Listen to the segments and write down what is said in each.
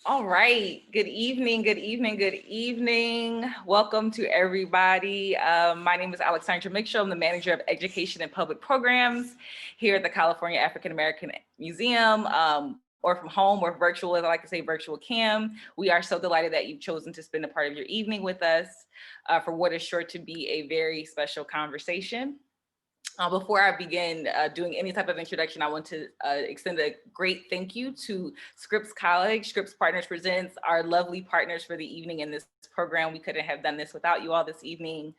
All right. Good evening. Good evening. Good evening. Welcome to everybody. My name is Alexandra Mitchell. I'm the manager of education and public programs here at the California African American Museum, or from home or virtual, as I like to say, virtual cam. We are so delighted that you've chosen to spend a part of your evening with us for what is sure to be a very special conversation. Before I begin doing any type of introduction, I want to extend a great thank you to Scripps College. Scripps Presents, our lovely partners for the evening in this program. We couldn't have done this without you all this evening.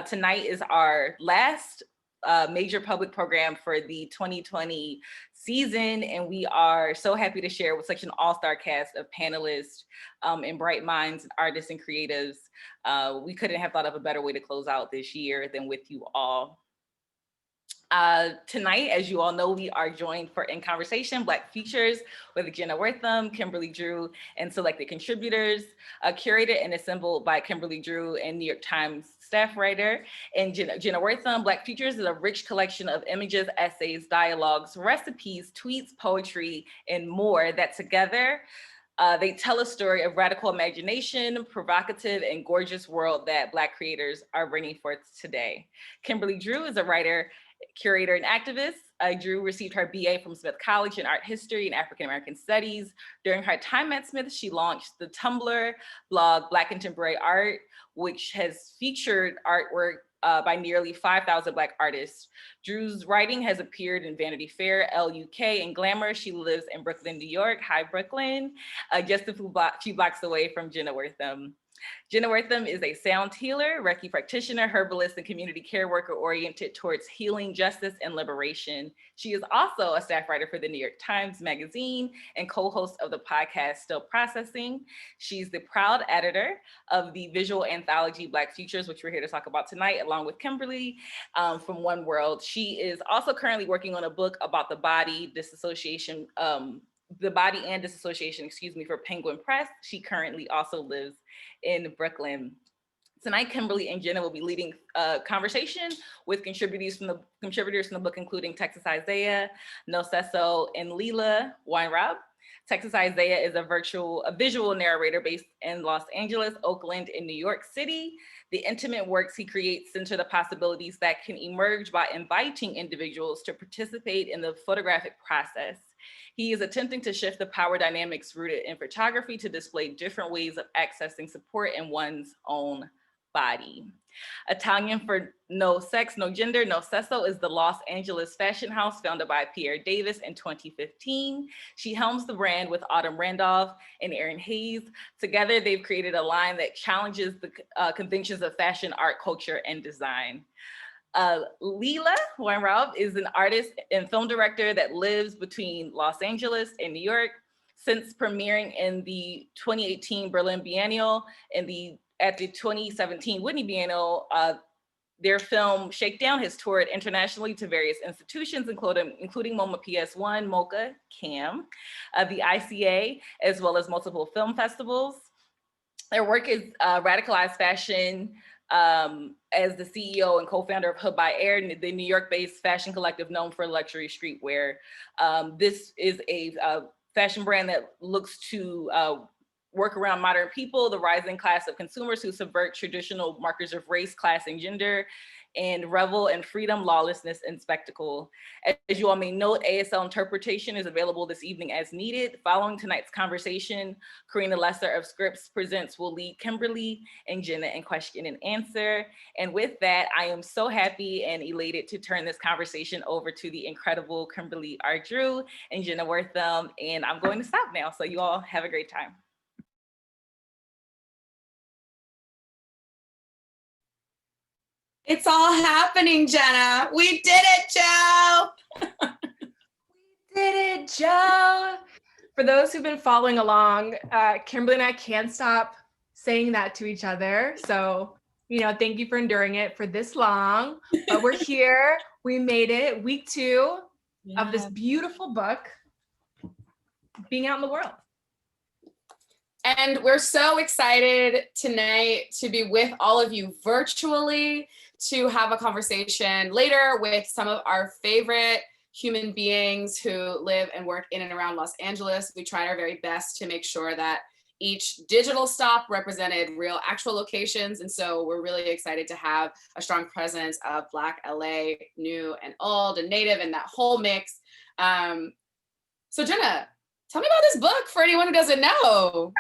Tonight is our last major public program for the 2020 season, and we are so happy to share with such an all-star cast of panelists and bright minds, artists, and creatives. We couldn't have thought of a better way to close out this year than with you all. Tonight, as you all know, we are joined for In Conversation, Black Features with Jenna Wortham, Kimberly Drew, and selected contributors, curated and assembled by Kimberly Drew and New York Times staff writer. And Jenna Wortham, Black Features is a rich collection of images, essays, dialogues, recipes, tweets, poetry, and more that together they tell a story of radical imagination, provocative, and gorgeous world that Black creators are bringing forth today. Kimberly Drew is a writer, curator, and activist. Drew received her BA from Smith College in Art History and African American Studies. During her time at Smith, she launched the Tumblr blog Black Contemporary Art, which has featured artwork by nearly 5,000 Black artists. Drew's writing has appeared in Vanity Fair, LUK, and Glamour. She lives in Brooklyn, New York. Hi, Brooklyn. Just a few blocks away from Jenna Wortham. Jenna Wortham is a sound healer, Reiki practitioner, herbalist, and community care worker oriented towards healing, justice, and liberation. She is also a staff writer for the New York Times Magazine and co-host of the podcast Still Processing. She's the proud editor of the visual anthology Black Futures, which we're here to talk about tonight, along with Kimberly from One World. She is also currently working on a book about the body disassociation, for Penguin Press. She currently also lives in Brooklyn. Tonight, Kimberly and Jenna will be leading a conversation with contributors from the book, including Texas Isaiah, Nocesso, and Leela Weinraub. Texas Isaiah is a visual narrator based in Los Angeles, Oakland, and New York City. The intimate works he creates center the possibilities that can emerge by inviting individuals to participate in the photographic process. He is attempting to shift the power dynamics rooted in photography to display different ways of accessing support in one's own body. Italian for no sex, no gender, Nocesso is the Los Angeles fashion house founded by Pierre Davis in 2015. She helms the brand with Autumn Randolph and Erin Hayes. Together, they've created a line that challenges the conventions of fashion, art, culture, and design. Leela Weinraub is an artist and film director that lives between Los Angeles and New York. Since premiering in the 2018 Berlin Biennial and at the 2017 Whitney Biennial, their film Shakedown has toured internationally to various institutions, including MoMA PS1, MoCA, CAM, the ICA, as well as multiple film festivals. Their work is radicalized fashion, as the CEO and co-founder of Hood by Air, the New York-based fashion collective known for luxury streetwear. This is a fashion brand that looks to work around modern people, the rising class of consumers who subvert traditional markers of race, class, and gender, and revel in freedom, lawlessness, and spectacle. As you all may note, ASL interpretation is available this evening as needed. Following tonight's conversation, Karina Lesser of Scripps Presents will lead Kimberly and Jenna in question and answer. And with that, I am so happy and elated to turn this conversation over to the incredible Kimberly R. Drew and Jenna Wortham. And I'm going to stop now, so you all have a great time. It's all happening, Jenna. We did it, Joe. We did it, Joe. For those who've been following along, Kimberly and I can't stop saying that to each other. So, thank you for enduring it for this long. But we're here. We made it. Week 2 of this beautiful book being out in the world. And we're so excited tonight to be with all of you virtually, to have a conversation later with some of our favorite human beings who live and work in and around Los Angeles. We tried our very best to make sure that each digital stop represented real actual locations. And so we're really excited to have a strong presence of Black LA, new and old and native, and that whole mix. So Jenna, tell me about this book for anyone who doesn't know.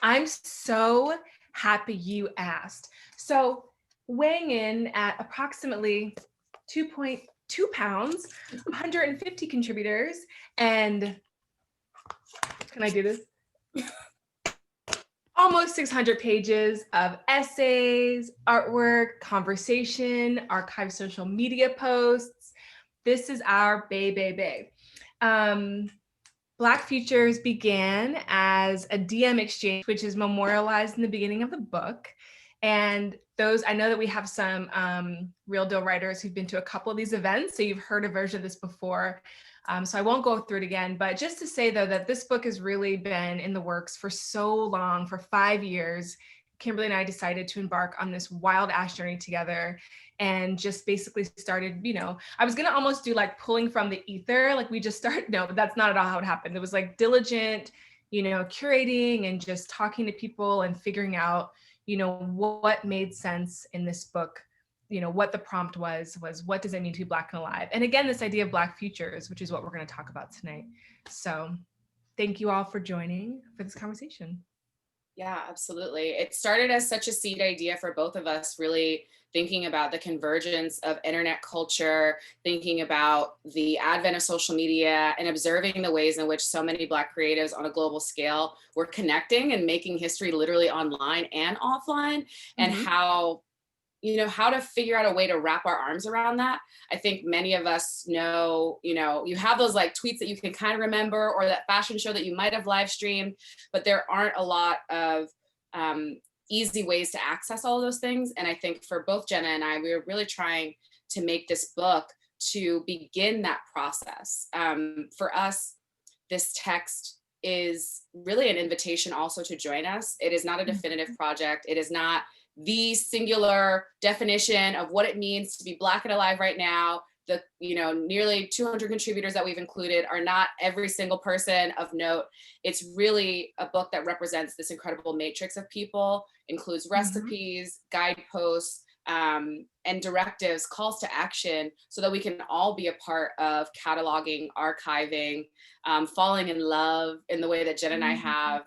I'm so happy you asked. So weighing in at approximately 2.2 pounds, 150 contributors, and can I do this? Almost 600 pages of essays, artwork, conversation, archived social media posts. This is our bae. Black Futures began as a DM exchange, which is memorialized in the beginning of the book. And those, I know that we have some real deal writers who've been to a couple of these events, so you've heard a version of this before. So I won't go through it again, but just to say though, that this book has really been in the works for so long, for 5 years. Kimberly and I decided to embark on this wild ass journey together and just basically started, I was gonna almost do like pulling from the ether, like we just started, no, but that's not at all how it happened. It was like diligent, curating and just talking to people and figuring out, what made sense in this book, what the prompt was what does it mean to be Black and alive? And again, this idea of Black futures, which is what we're gonna talk about tonight. So thank you all for joining for this conversation. Yeah, absolutely. It started as such a seed idea for both of us, really thinking about the convergence of internet culture, thinking about the advent of social media, and observing the ways in which so many Black creatives on a global scale were connecting and making history literally online and offline, and how to figure out a way to wrap our arms around that. I think many of us know, you have those like tweets that you can kind of remember, or that fashion show that you might have live streamed, but there aren't a lot of easy ways to access all of those things. And I think for both Jenna and I, we were really trying to make this book to begin that process. For us, this text is really an invitation also to join us. It is not a definitive project. It is not the singular definition of what it means to be Black and alive right now. The nearly 200 contributors that we've included are not every single person of note. It's really a book that represents this incredible matrix of people, includes recipes, guideposts, and directives, calls to action, so that we can all be a part of cataloging, archiving, falling in love in the way that Jen and I have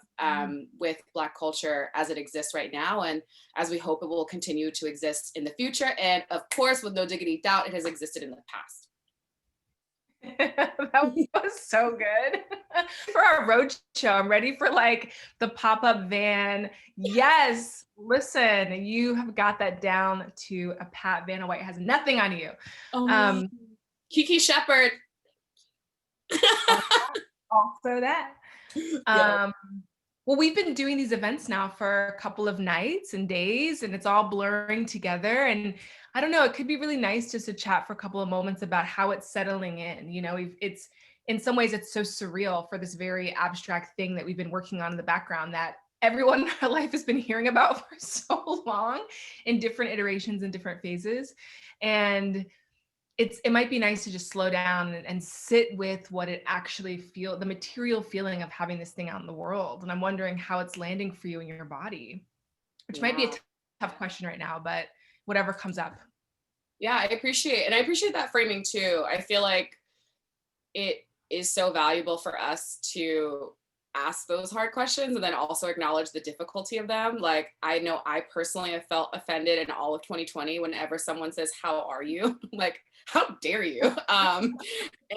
with Black culture as it exists right now, and as we hope it will continue to exist in the future. And of course, with no diggity doubt, it has existed in the past. That was so good. For our road show, I'm ready for like the pop-up van. Yes, listen, you have got that down to a pat. Vanna White has nothing on you. Kiki Shepherd. Also that. Well, we've been doing these events now for a couple of nights and days, and it's all blurring together. And I don't know, it could be really nice just to chat for a couple of moments about how it's settling in. It's in some ways it's so surreal for this very abstract thing that we've been working on in the background that everyone in our life has been hearing about for so long in different iterations and different phases. And it might be nice to just slow down and sit with what it actually feels, the material feeling of having this thing out in the world. And I'm wondering how it's landing for you in your body, which might be a tough question right now, but whatever comes up. Yeah, I appreciate that framing too. I feel like it is so valuable for us to ask those hard questions and then also acknowledge the difficulty of them. Like, I know I personally have felt offended in all of 2020 whenever someone says, "How are you?" Like, how dare you?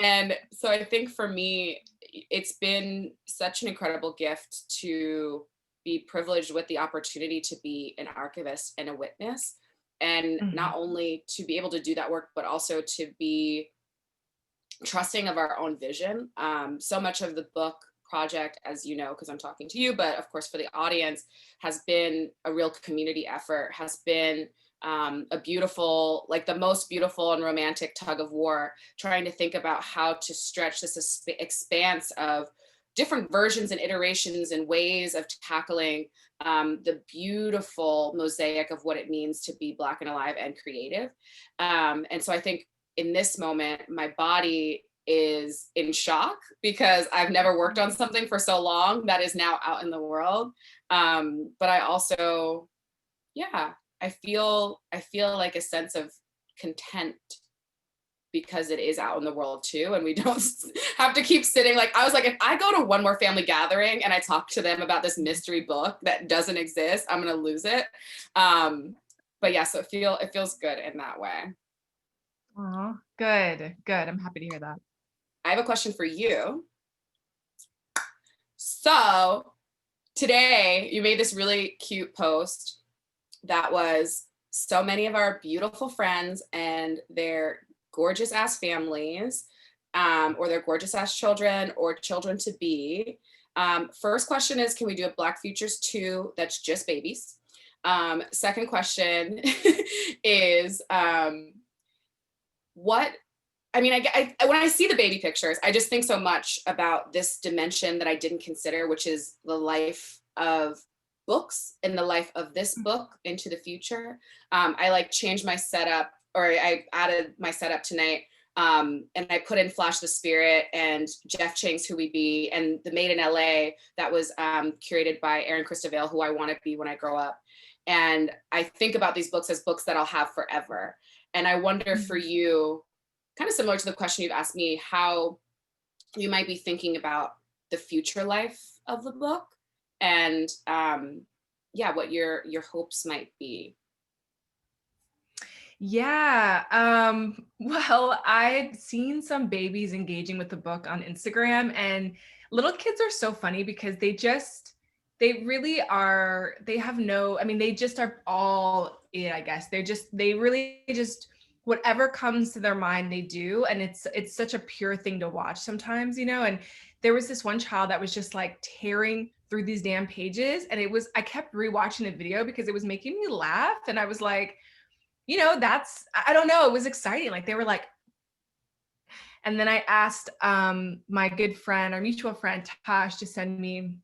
And so I think for me, it's been such an incredible gift to be privileged with the opportunity to be an archivist and a witness, and not only to be able to do that work, but also to be trusting of our own vision. So much of the book project, as you know, because I'm talking to you, but of course for the audience, has been a real community effort, has been a beautiful, like the most beautiful and romantic tug of war, trying to think about how to stretch this expanse of different versions and iterations and ways of tackling the beautiful mosaic of what it means to be Black and alive and creative. And so I think in this moment, my body is in shock because I've never worked on something for so long that is now out in the world. But I also, yeah, I feel like a sense of content because it is out in the world too. And we don't have to keep sitting. Like, I was like, if I go to one more family gathering and I talk to them about this mystery book that doesn't exist, I'm going to lose it. But yeah, so it feels good in that way. Oh, good. I'm happy to hear that. I have a question for you. So today you made this really cute post that was so many of our beautiful friends and their gorgeous ass families, or their gorgeous ass children or children to be. First question is, can we do a Black Futures 2 that's just babies? Second question is, what, I mean, I when I see the baby pictures, I just think so much about this dimension that I didn't consider, which is the life of books and the life of this book into the future. I like changed my setup, or I added my setup tonight, and I put in Flash the Spirit and Jeff Chang's Who We Be and The Maid in LA that was curated by Erin Christovale, who I want to be when I grow up. And I think about these books as books that I'll have forever. And I wonder for you, kind of similar to the question you've asked me, how you might be thinking about the future life of the book and yeah, what your hopes might be. Yeah. Well, I'd seen some babies engaging with the book on Instagram, and little kids are so funny because they really are, they have no, I mean, they just are all in, I guess. They really just, whatever comes to their mind, they do. And it's such a pure thing to watch sometimes, and there was this one child that was just like tearing through these damn pages. And I kept rewatching the video because it was making me laugh. And I was like, I don't know, it was exciting. Like they were like, and then I asked my good friend, our mutual friend, Tash, to send me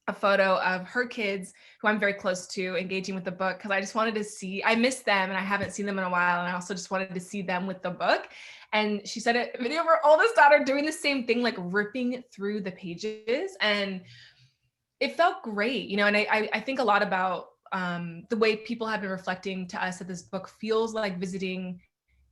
a photo of her kids, who I'm very close to, engaging with the book, because I just wanted to see, I missed them and I haven't seen them in a while. And I also just wanted to see them with the book. And she sent a video of her oldest daughter doing the same thing, like ripping through the pages. And it felt great, and I think a lot about the way people have been reflecting to us that this book feels like visiting,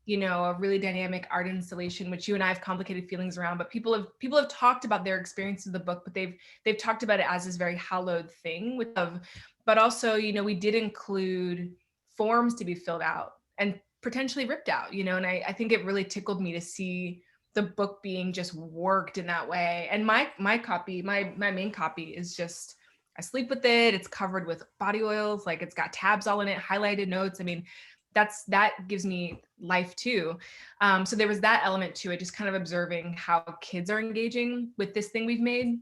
a really dynamic art installation, which you and I have complicated feelings around. But people have talked about their experience of the book, but they've talked about it as this very hallowed thing. But also, we did include forms to be filled out and potentially ripped out, and I think it really tickled me to see the book being just worked in that way. And my copy, my main copy is just, I sleep with it. It's covered with body oils, like it's got tabs all in it, highlighted notes. I mean, that gives me life too. So there was that element to it, just kind of observing how kids are engaging with this thing we've made.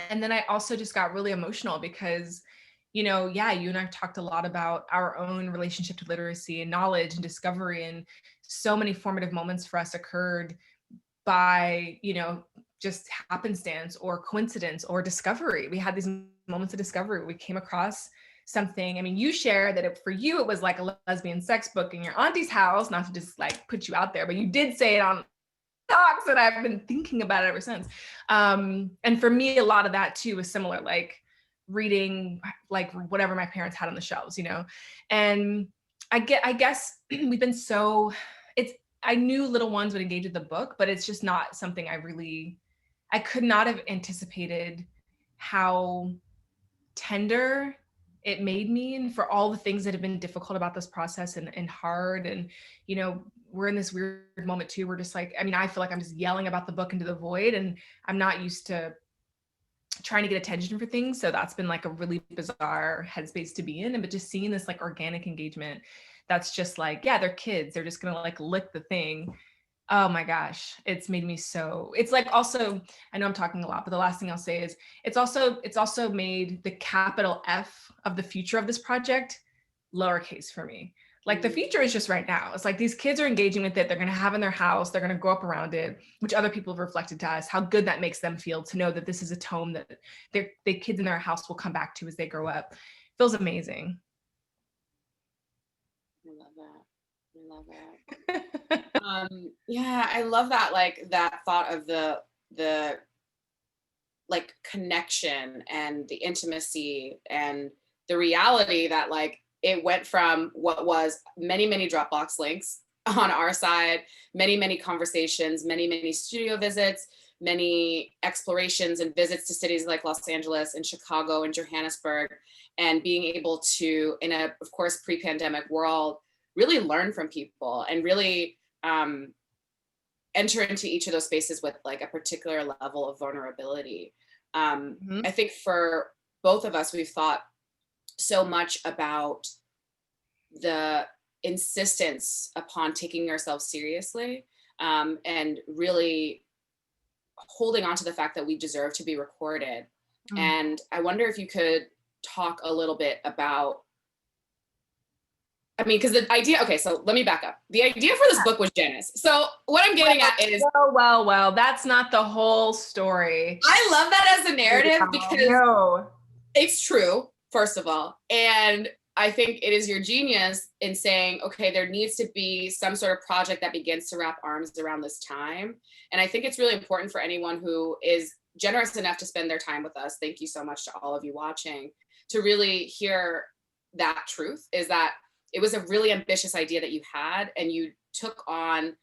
And then I also just got really emotional because, yeah, you and I talked a lot about our own relationship to literacy and knowledge and discovery, and so many formative moments for us occurred by, just happenstance or coincidence or discovery. We had these moments of discovery. We came across something. I mean, you share that for you, it was like a lesbian sex book in your auntie's house, not to just like put you out there, but you did say it on talks, and I've been thinking about it ever since. And for me, a lot of that too was similar, like reading like whatever my parents had on the shelves, and I guess we've been so, I knew little ones would engage with the book, but it's just not something I could not have anticipated how tender it made me, and for all the things that have been difficult about this process and hard. And, we're in this weird moment too. We're just like, I mean, I feel like I'm just yelling about the book into the void, and I'm not used to trying to get attention for things. So that's been like a really bizarre headspace to be in. But just seeing this like organic engagement, that's just like, yeah, they're kids. They're just going to like lick the thing. Oh my gosh, it's made me so, it's like, also, I know I'm talking a lot, but the last thing I'll say is it's also made the capital F of the future of this project lowercase for me. Like the future is just right now. It's like these kids are engaging with it. They're going to have in their house. They're going to grow up around it, which other people have reflected to us, how good that makes them feel to know that this is a tome that the kids in their house will come back to as they grow up. Feels amazing. I love that. I love it. Yeah, I love that, like that thought of the like connection and the intimacy and the reality that like it went from what was many Dropbox links on our side, many conversations, many studio visits, many explorations and visits to cities like Los Angeles and Chicago and Johannesburg, and being able to, in a, of course, pre-pandemic world, really learn from people and really enter into each of those spaces with like a particular level of vulnerability. I think for both of us, we've thought so much about the insistence upon taking ourselves seriously, and really holding on to the fact that we deserve to be recorded. And I wonder if you could talk a little bit about, I mean, because the idea, okay, so let me back up. The idea for this book was Jenna's. So what I'm getting at is, well, that's not the whole story. I love that as a narrative because No. it's true, first of all. And I think it is your genius in saying, okay, there needs to be some sort of project that begins to wrap arms around this time. And I think it's really important for anyone who is generous enough to spend their time with us. Thank you so much to all of you watching, to really hear that truth, is that it was a really ambitious idea that you had, and you took on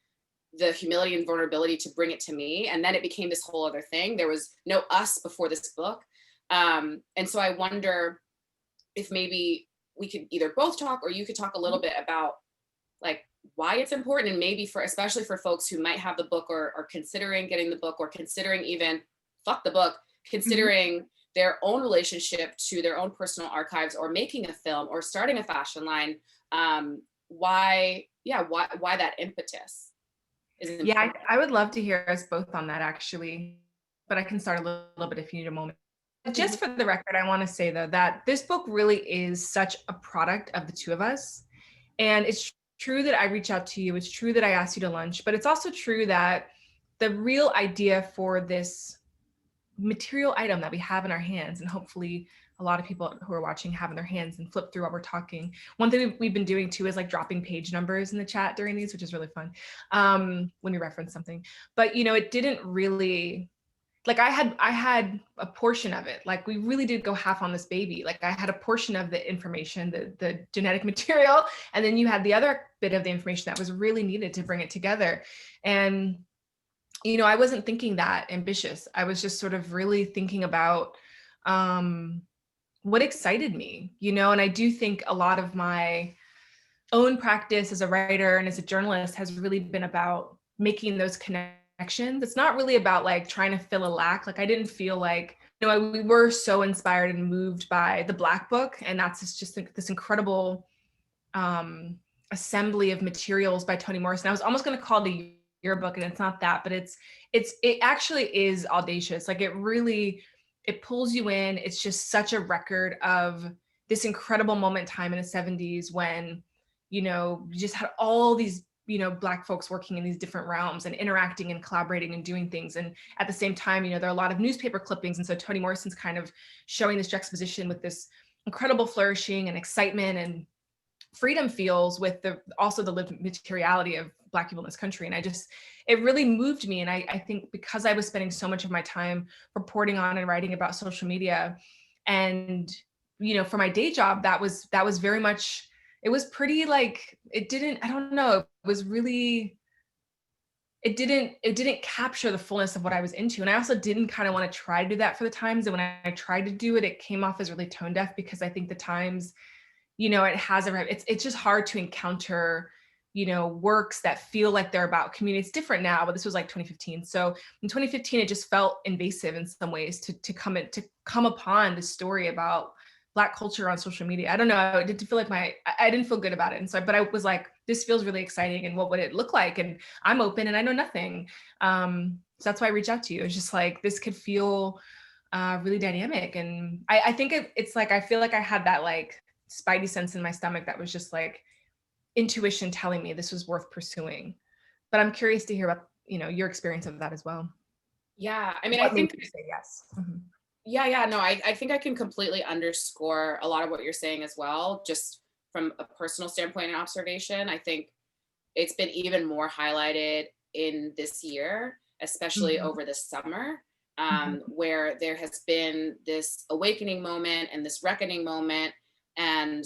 the humility and vulnerability to bring it to me. And then it became this whole other thing. There was no us before this book. And so I wonder if maybe we could either both talk, or you could talk a little bit about like why it's important, and maybe for, especially for folks who might have the book or are considering getting the book, or considering even, fuck the book, considering their own relationship to their own personal archives, or making a film, or starting a fashion line. Why that impetus is important. Yeah, I would love to hear us both on that actually, but I can start a little bit if you need a moment. Just for the record, I want to say though that this book really is such a product of the two of us. And it's true that I reach out to you. It's true that I asked you to lunch, but it's also true that the real idea for this material item that we have in our hands, and hopefully a lot of people who are watching have in their hands and flip through while we're talking. One thing we've been doing too is like dropping page numbers in the chat during these, which is really fun when we reference something. But you know, it didn't really, like I had a portion of it. Like we really did go half on this baby. Like I had a portion of the information, the genetic material, and then you had the other bit of the information that was really needed to bring it together. And you know, I wasn't thinking that ambitious. I was just sort of really thinking about what excited me, you know, and I do think a lot of my own practice as a writer and as a journalist has really been about making those connections. It's not really about like trying to fill a lack. Like I didn't feel like, you know, we were so inspired and moved by the Black Book, and that's just this incredible assembly of materials by Toni Morrison. I was almost going to call it a yearbook, and it's not that, but it actually is audacious. Like it pulls you in. It's just such a record of this incredible moment in time in the 70s when, you know, you just had all these, you know, Black folks working in these different realms and interacting and collaborating and doing things. And at the same time, you know, there are a lot of newspaper clippings. And so Toni Morrison's kind of showing this juxtaposition with this incredible flourishing and excitement and freedom feels with also the lived materiality of Black people in this country. And it really moved me. And I think because I was spending so much of my time reporting on and writing about social media, and, you know, for my day job, that was very much, it was pretty like, it didn't capture the fullness of what I was into. And I also didn't kind of want to try to do that for the Times. And when I tried to do it, it came off as really tone deaf, because I think the Times, you know, it's just hard to encounter, you know, works that feel like they're about community. It's different now, but this was like 2015. So in 2015, it just felt invasive in some ways to come upon this story about Black culture on social media. I don't know. It didn't feel like I didn't feel good about it. And so, but I was like, this feels really exciting. And what would it look like? And I'm open and I know nothing. So that's why I reached out to you. It's just like, this could feel really dynamic. And I think it's like, I feel like I had that like spidey sense in my stomach that was just like intuition telling me this was worth pursuing. But I'm curious to hear about, you know, your experience of that as well. Yeah, I mean, I think you say yes. Mm-hmm. Yeah, no, I think I can completely underscore a lot of what you're saying as well, just from a personal standpoint and observation. I think it's been even more highlighted in this year, especially over the summer, where there has been this awakening moment and this reckoning moment, and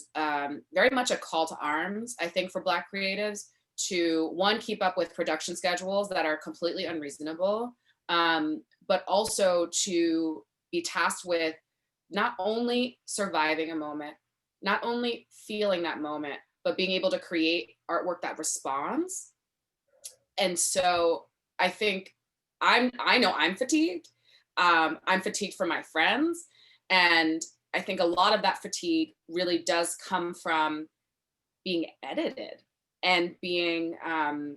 very much a call to arms, I think, for Black creatives to, one, keep up with production schedules that are completely unreasonable, but also to be tasked with not only surviving a moment, not only feeling that moment, but being able to create artwork that responds. And so I think I know I'm fatigued. I'm fatigued from my friends. And I think a lot of that fatigue really does come from being edited and being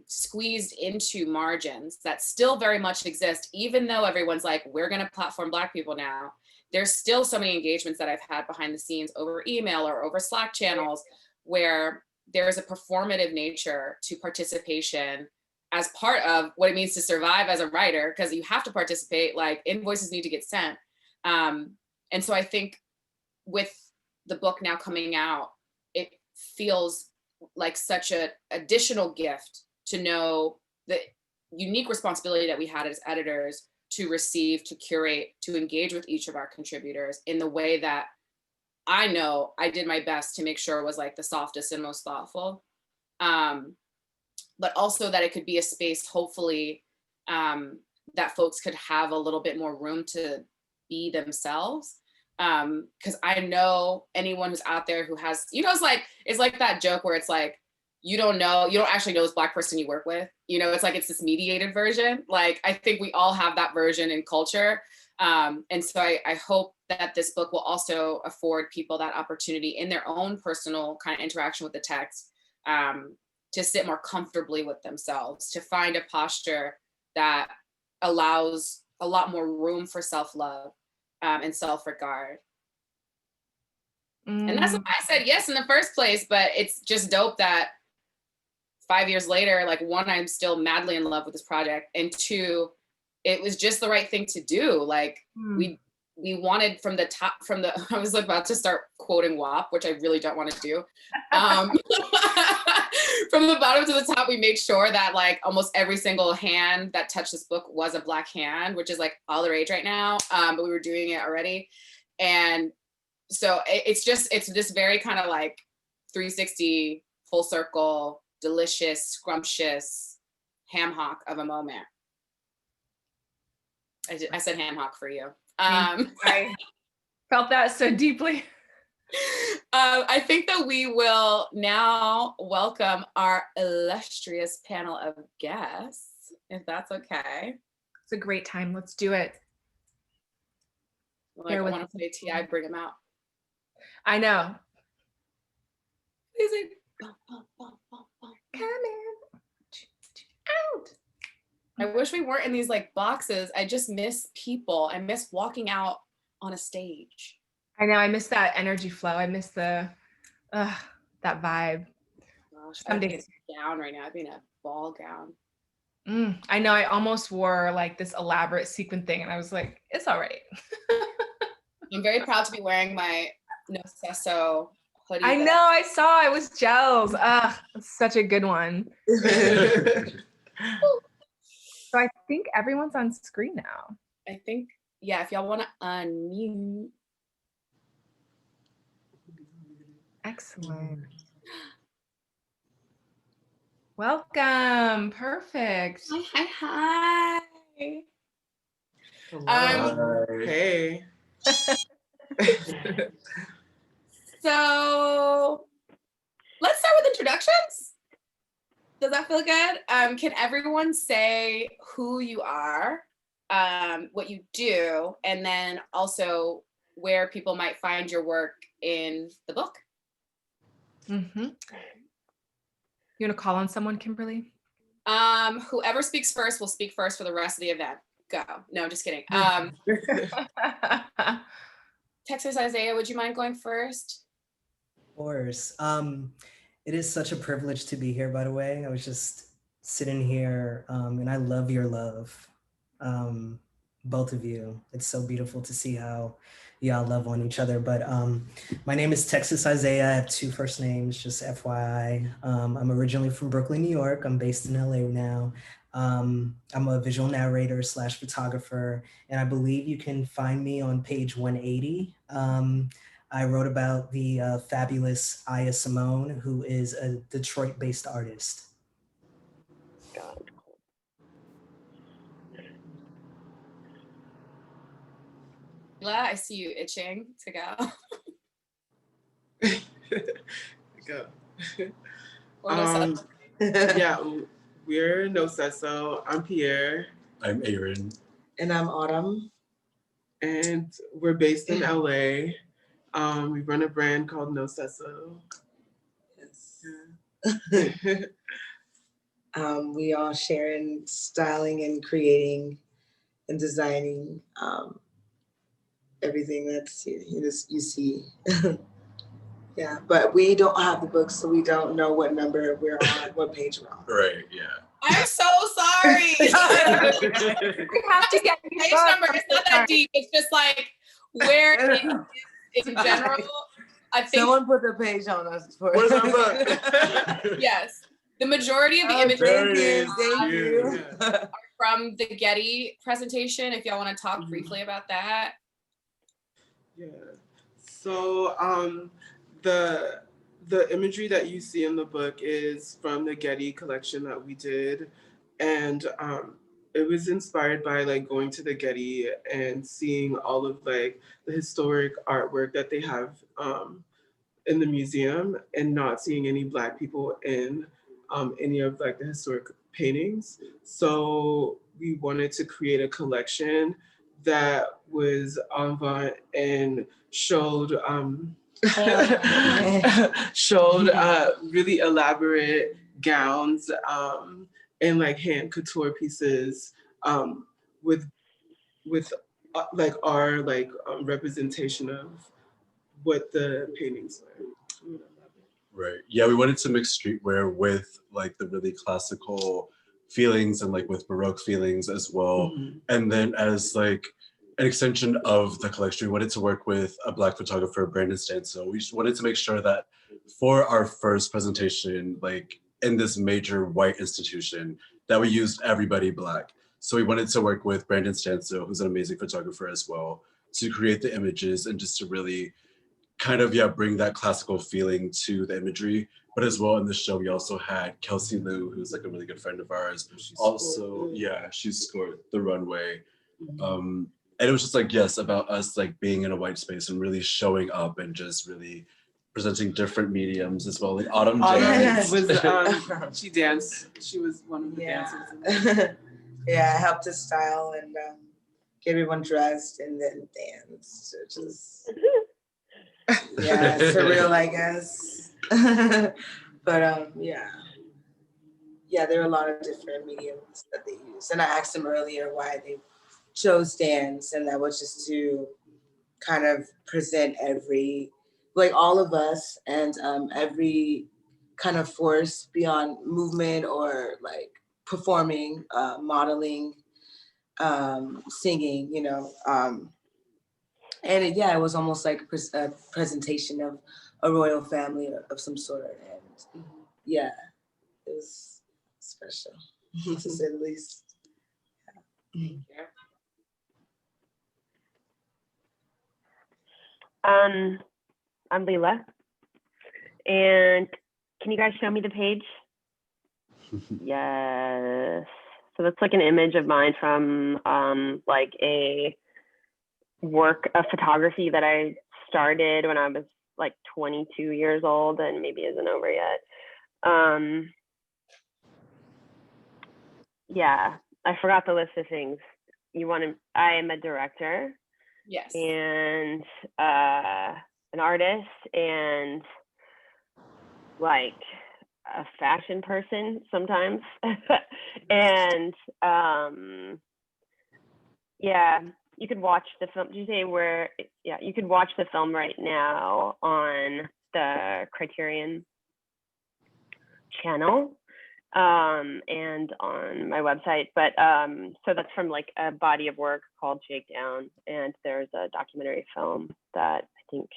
squeezed into margins that still very much exist, even though everyone's like, we're gonna platform Black people now. There's still so many engagements that I've had behind the scenes over email or over Slack channels where there's a performative nature to participation as part of what it means to survive as a writer, because you have to participate, like invoices need to get sent. And so I think with the book now coming out, it feels like such an additional gift to know the unique responsibility that we had as editors to receive, to curate, to engage with each of our contributors in the way that I know I did my best to make sure it was like the softest and most thoughtful. But also that it could be a space, hopefully, that folks could have a little bit more room to be themselves. Because I know anyone who's out there who has, you know, it's like that joke where it's like, you don't actually know this Black person you work with. You know, it's like, it's this mediated version. Like, I think we all have that version in culture. And so I hope that this book will also afford people that opportunity in their own personal kind of interaction with the text, to sit more comfortably with themselves, to find a posture that allows a lot more room for self-love and self-regard. And that's why I said yes in the first place, but it's just dope that 5 years later, like, one, I'm still madly in love with this project, and two, it was just the right thing to do. Like, we wanted from the top, I was about to start quoting WAP, which I really don't want to do. From the bottom to the top, we made sure that like almost every single hand that touched this book was a Black hand, which is like all the rage right now. But we were doing it already. And so it's this very kind of like 360 full circle, delicious, scrumptious ham hock of a moment. I said ham hock for you. I felt that so deeply. I think that we will now welcome our illustrious panel of guests, if that's okay. It's a great time. Let's do it. Like, I want to play T.I. Bring Him Out. I know. Music. Come in. Out. I wish we weren't in these like boxes. I just miss people. I miss walking out on a stage. I know, I miss that energy flow. I miss that vibe. Gosh, I'd be in a gown right now. I'd be in a ball gown. I know, I almost wore like this elaborate sequin thing and I was like, it's all right. I'm very proud to be wearing my Nocesso hoodie. I know, I saw, I was jealous. It's such a good one. So I think everyone's on screen now. I think, yeah, if y'all want to unmute. Excellent. Welcome. Perfect. Hi. Hey. So let's start with introductions. Does that feel good? Can everyone say who you are, what you do, and then also where people might find your work in the book? Mm-hmm. You want to call on someone, Kimberly? Whoever speaks first will speak first for the rest of the event. Go. No, just kidding. Texas Isaiah, would you mind going first? Of course. It is such a privilege to be here, by the way. I was just sitting here and I love your love. both of you. It's so beautiful to see how y'all love on each other. But my name is Texas Isaiah. I have two first names, just FYI. I'm originally from Brooklyn, New York. I'm based in LA now. I'm a visual narrator / photographer, and I believe you can find me on page 180. I wrote about the fabulous Aya Simone, who is a Detroit-based artist. I see you itching to go. Go. Or no Yeah, we're No Sesso. I'm Pierre. I'm Aaron. And I'm Autumn. And we're based in LA. We run a brand called No Sesso. Yes. We all share in styling and creating and designing everything that's you see. Yeah, but we don't have the book, so we don't know what number we're on, what page we're on. Right, yeah. I'm so sorry. We have to get these Page books. number, it's not that deep. It's just like where it is in general. I think Someone put the page on us for Where's our book? yes. The majority of the images there it is. Thank you. are from the Getty presentation. If y'all want to talk briefly about that. Yeah. So the imagery that you see in the book is from the Getty collection that we did, and it was inspired by like going to the Getty and seeing all of like the historic artwork that they have in the museum, and not seeing any Black people in any of like the historic paintings. So we wanted to create a collection that was avant and showed really elaborate gowns and like hand couture pieces with like our like representation of what the paintings were. Right. Yeah, we wanted to mix streetwear with like the really classical feelings and like with Baroque feelings as well. Mhm. And then as like an extension of the collection, we wanted to work with a Black photographer, Brandon Stanso. We just wanted to make sure that for our first presentation, like in this major white institution, that we used everybody Black. So we wanted to work with Brandon Stanso, who's an amazing photographer as well, to create the images and just to really kind of, yeah, bring that classical feeling to the imagery. But as well in the show, we also had Kelsey Liu, who's like a really good friend of ours. She scored The Runway. And it was just like, yes, about us like being in a white space and really showing up and just really presenting different mediums as well. Like Autumn danced. She danced. She was one of the dancers. Yeah, I helped to style and get everyone dressed and then dance. Just yeah, surreal, I guess. But yeah, there are a lot of different mediums that they use. And I asked them earlier why they chose dance, and that was just to kind of present all of us and every kind of force beyond movement or like performing, modeling, singing, and it was almost like a presentation of a royal family of some sort, and it was special to say the least. I'm Leela. And can you guys show me the page? Yes. So that's like an image of mine from like a work of photography that I started when I was like 22 years old and maybe isn't over yet. Yeah, I forgot the list of things. I am a director. Yes. And an artist and like a fashion person sometimes. And you could watch the film. Did you say where? Yeah, you could watch the film right now on the Criterion channel. and on my website. But so that's from like a body of work called Shakedown, and there's a documentary film that I think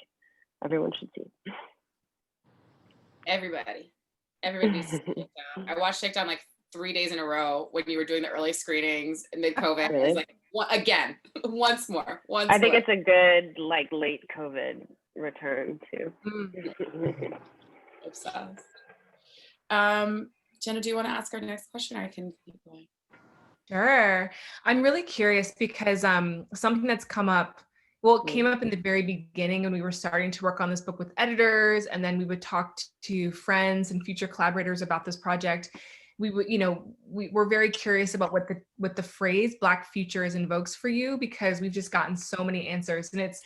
everyone should see. Everybody needs to see Shakedown. I watched Shakedown like 3 days in a row when you were doing the early screenings mid-COVID. Really? It's like, again, once more. I think it's a good like late COVID return too. Obsessed. Jenna, do you want to ask our next question, or I can keep going? Sure. I'm really curious because something that's come up, well, it came up in the very beginning when we were starting to work on this book with editors, and then we would talk to friends and future collaborators about this project. We would, we're very curious about what the phrase Black futures invokes for you, because we've just gotten so many answers, and it's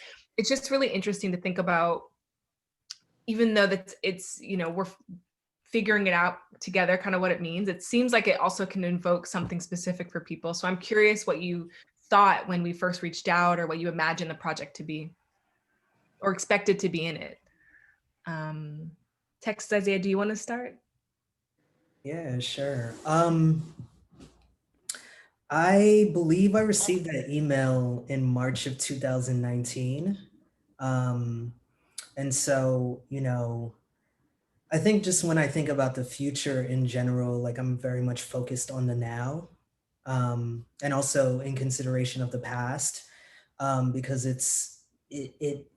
just really interesting to think about, even though that it's, we're figuring it out together, kind of what it means. It seems like it also can invoke something specific for people. So I'm curious what you thought when we first reached out, or what you imagined the project to be, or expected to be in it. Text Isaiah, do you want to start? Yeah, sure. I believe I received that email in March of 2019. And so, I think just when I think about the future in general, like I'm very much focused on the now, and also in consideration of the past, because it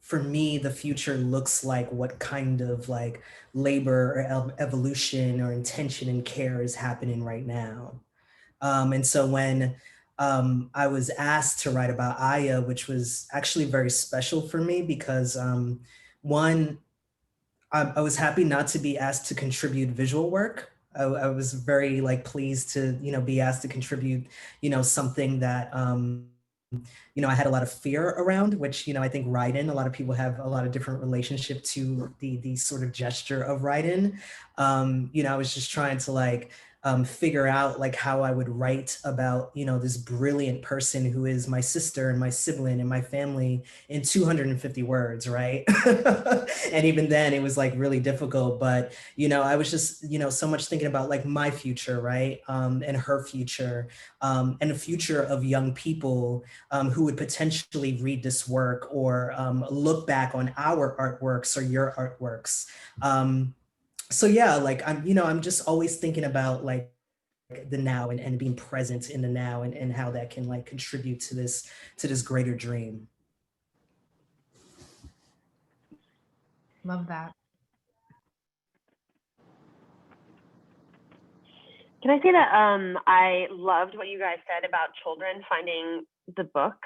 for me, the future looks like what kind of like labor or evolution or intention and care is happening right now. And so when I was asked to write about Aya, which was actually very special for me because one, I was happy not to be asked to contribute visual work. I was very like pleased to, be asked to contribute, something that, I had a lot of fear around, which, I think write-in, a lot of people have a lot of different relationship to the sort of gesture of write-in. I was just trying to like, figure out like how I would write about, this brilliant person who is my sister and my sibling and my family in 250 words, right? And even then it was like really difficult, but, I was just, so much thinking about like my future, right? And her future, and the future of young people who would potentially read this work or look back on our artworks or your artworks. So yeah, like I'm just always thinking about like the now and being present in the now and how that can like contribute to this greater dream. Love that. Can I say that I loved what you guys said about children finding the book,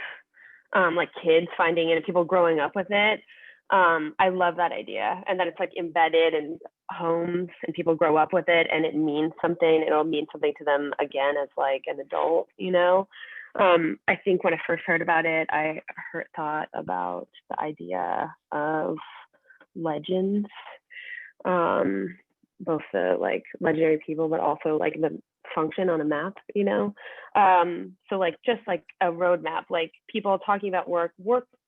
like kids finding it and people growing up with it. I love that idea, and that it's like embedded in homes and people grow up with it and it means something. It'll mean something to them again as like an adult, I think when I first heard about it, I thought about the idea of legends, both the like legendary people, but also like the function on a map, so like just like a roadmap, like people talking about work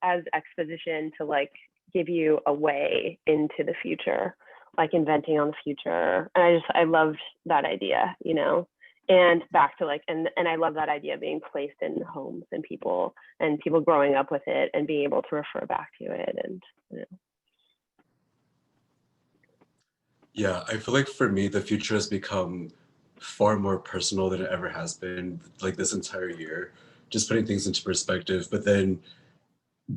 as exposition to like give you a way into the future, like inventing on the future. And I loved that idea, and back to like, and I love that idea being placed in homes and people growing up with it and being able to refer back to it. And Yeah, I feel like for me, the future has become far more personal than it ever has been, like this entire year, just putting things into perspective. But then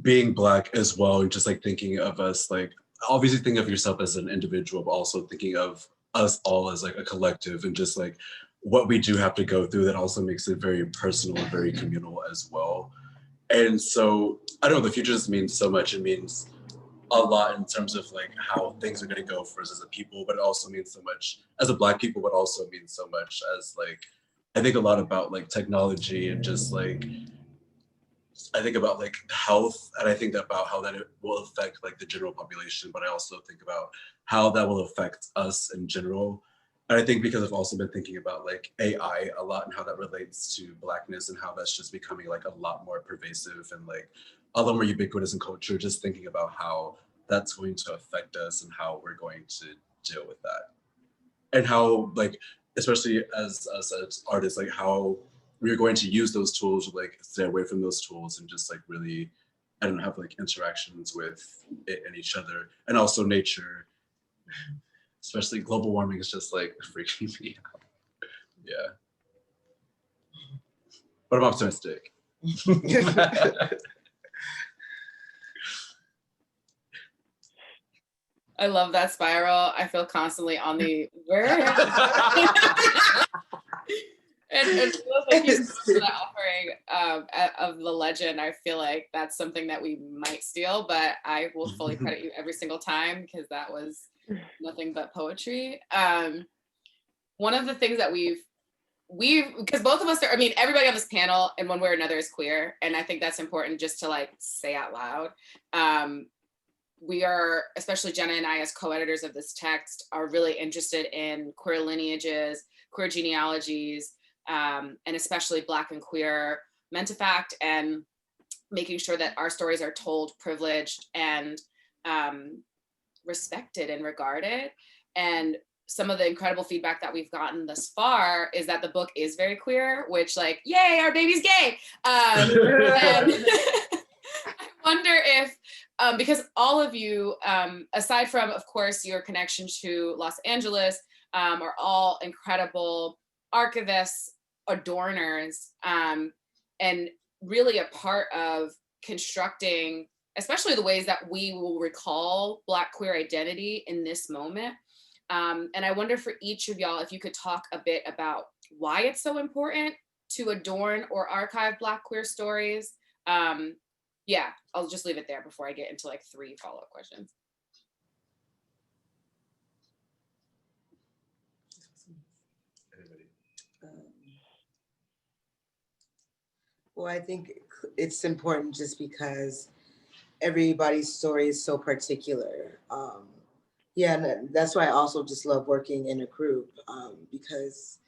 being Black as well, and just like thinking of us, like obviously think of yourself as an individual, but also thinking of us all as like a collective, and just like what we do have to go through, that also makes it very personal and very communal as well. And so I don't know, the future just means so much. It means a lot in terms of like how things are going to go for us as a people, but it also means so much as a Black people, but also means so much as like, I think a lot about like technology and just like, I think about like health, and I think about how that it will affect like the general population, but I also think about how that will affect us in general. And I think because I've also been thinking about like AI a lot and how that relates to Blackness and how that's just becoming like a lot more pervasive and like a lot more ubiquitous in culture, just thinking about how that's going to affect us and how we're going to deal with that. And how like especially as us as artists, like how we're going to use those tools, like stay away from those tools and just like really, I don't know, have like interactions with it and each other, and also nature. Especially global warming is just like freaking me out. Yeah. But I'm optimistic. I love that spiral. I feel constantly on the where. And like you said, that offering of the legend, I feel like that's something that we might steal, but I will fully credit you every single time because that was nothing but poetry. One of the things that we've because both of us are, I mean, everybody on this panel in one way or another is queer, and I think that's important just to like say out loud. We are, especially Jenna and I as co-editors of this text, are really interested in queer lineages, queer genealogies, and especially Black and queer mentifact, and making sure that our stories are told privileged and respected and regarded. And some of the incredible feedback that we've gotten thus far is that the book is very queer, which like, yay, our baby's gay. And I wonder if, because all of you, aside from, of course, your connection to Los Angeles, are all incredible archivists, adorners, and really a part of constructing, especially the ways that we will recall Black queer identity in this moment. And I wonder for each of y'all, if you could talk a bit about why it's so important to adorn or archive Black queer stories. Yeah, I'll just leave it there before I get into like 3 follow-up questions. Well, I think it's important just because everybody's story is so particular. Yeah, and that's why I also just love working in a group, because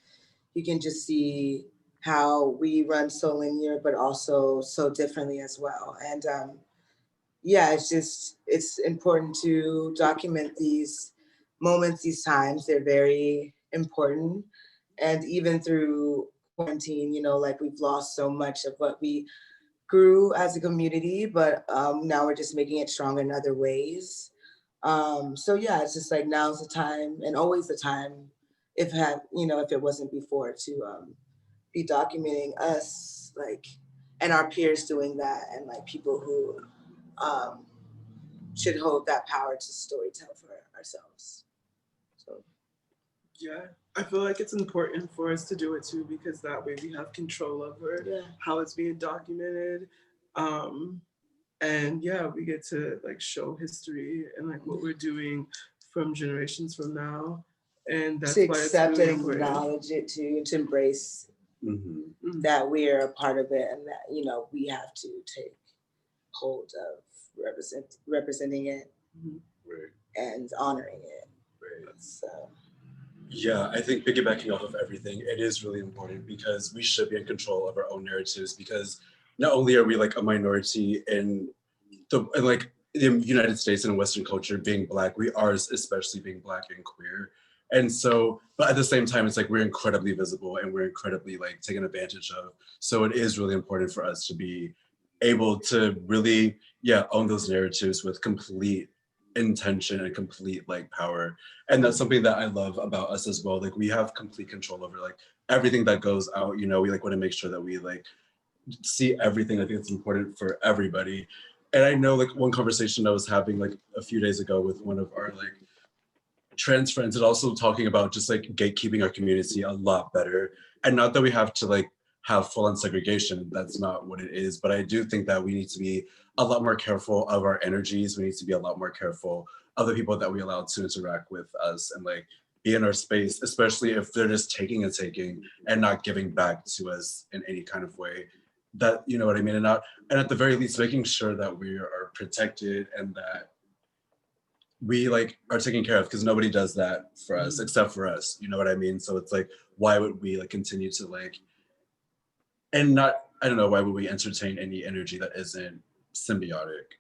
you can just see how we run so linear, but also so differently as well. And yeah, it's important to document these moments, these times. They're very important. And even through quarantine, like we've lost so much of what we grew as a community, but now we're just making it strong in other ways. So yeah, it's just like now's the time, and always the time, if it wasn't before, to be documenting us, like, and our peers doing that, and like people who should hold that power to storytell for ourselves. So yeah, I feel like it's important for us to do it too, because that way we have control over how it's being documented. And yeah, we get to like show history and like what we're doing from generations from now. And that's to why accept it's really and important. acknowledge it too, to embrace that we're a part of it, and that we have to take hold of representing it and honoring it. So yeah, I think piggybacking off of everything, it is really important because we should be in control of our own narratives, because not only are we like a minority in like the United States and Western culture being Black, we are especially being Black and queer. And so, but at the same time, it's like we're incredibly visible and we're incredibly like taken advantage of. So it is really important for us to be able to really, own those narratives with complete intention and complete like power. And that's something that I love about us as well. Like we have complete control over like everything that goes out, we like want to make sure that we like see everything. I think it's important for everybody. And I know like one conversation I was having like a few days ago with one of our like trans friends, and also talking about just like gatekeeping our community a lot better. And not that we have to like have full-on segregation, that's not what it is, but I do think that we need to be a lot more careful of our energies. We need to be a lot more careful of the people that we allow to interact with us and like be in our space, especially if they're just taking and not giving back to us in any kind of way. That, you know what I mean? And at the very least, making sure that we are protected and that we like are taken care of, because nobody does that for us except for us, you know what I mean? So it's like, why would we like continue to like, and not, I don't know, why would we entertain any energy that isn't symbiotic?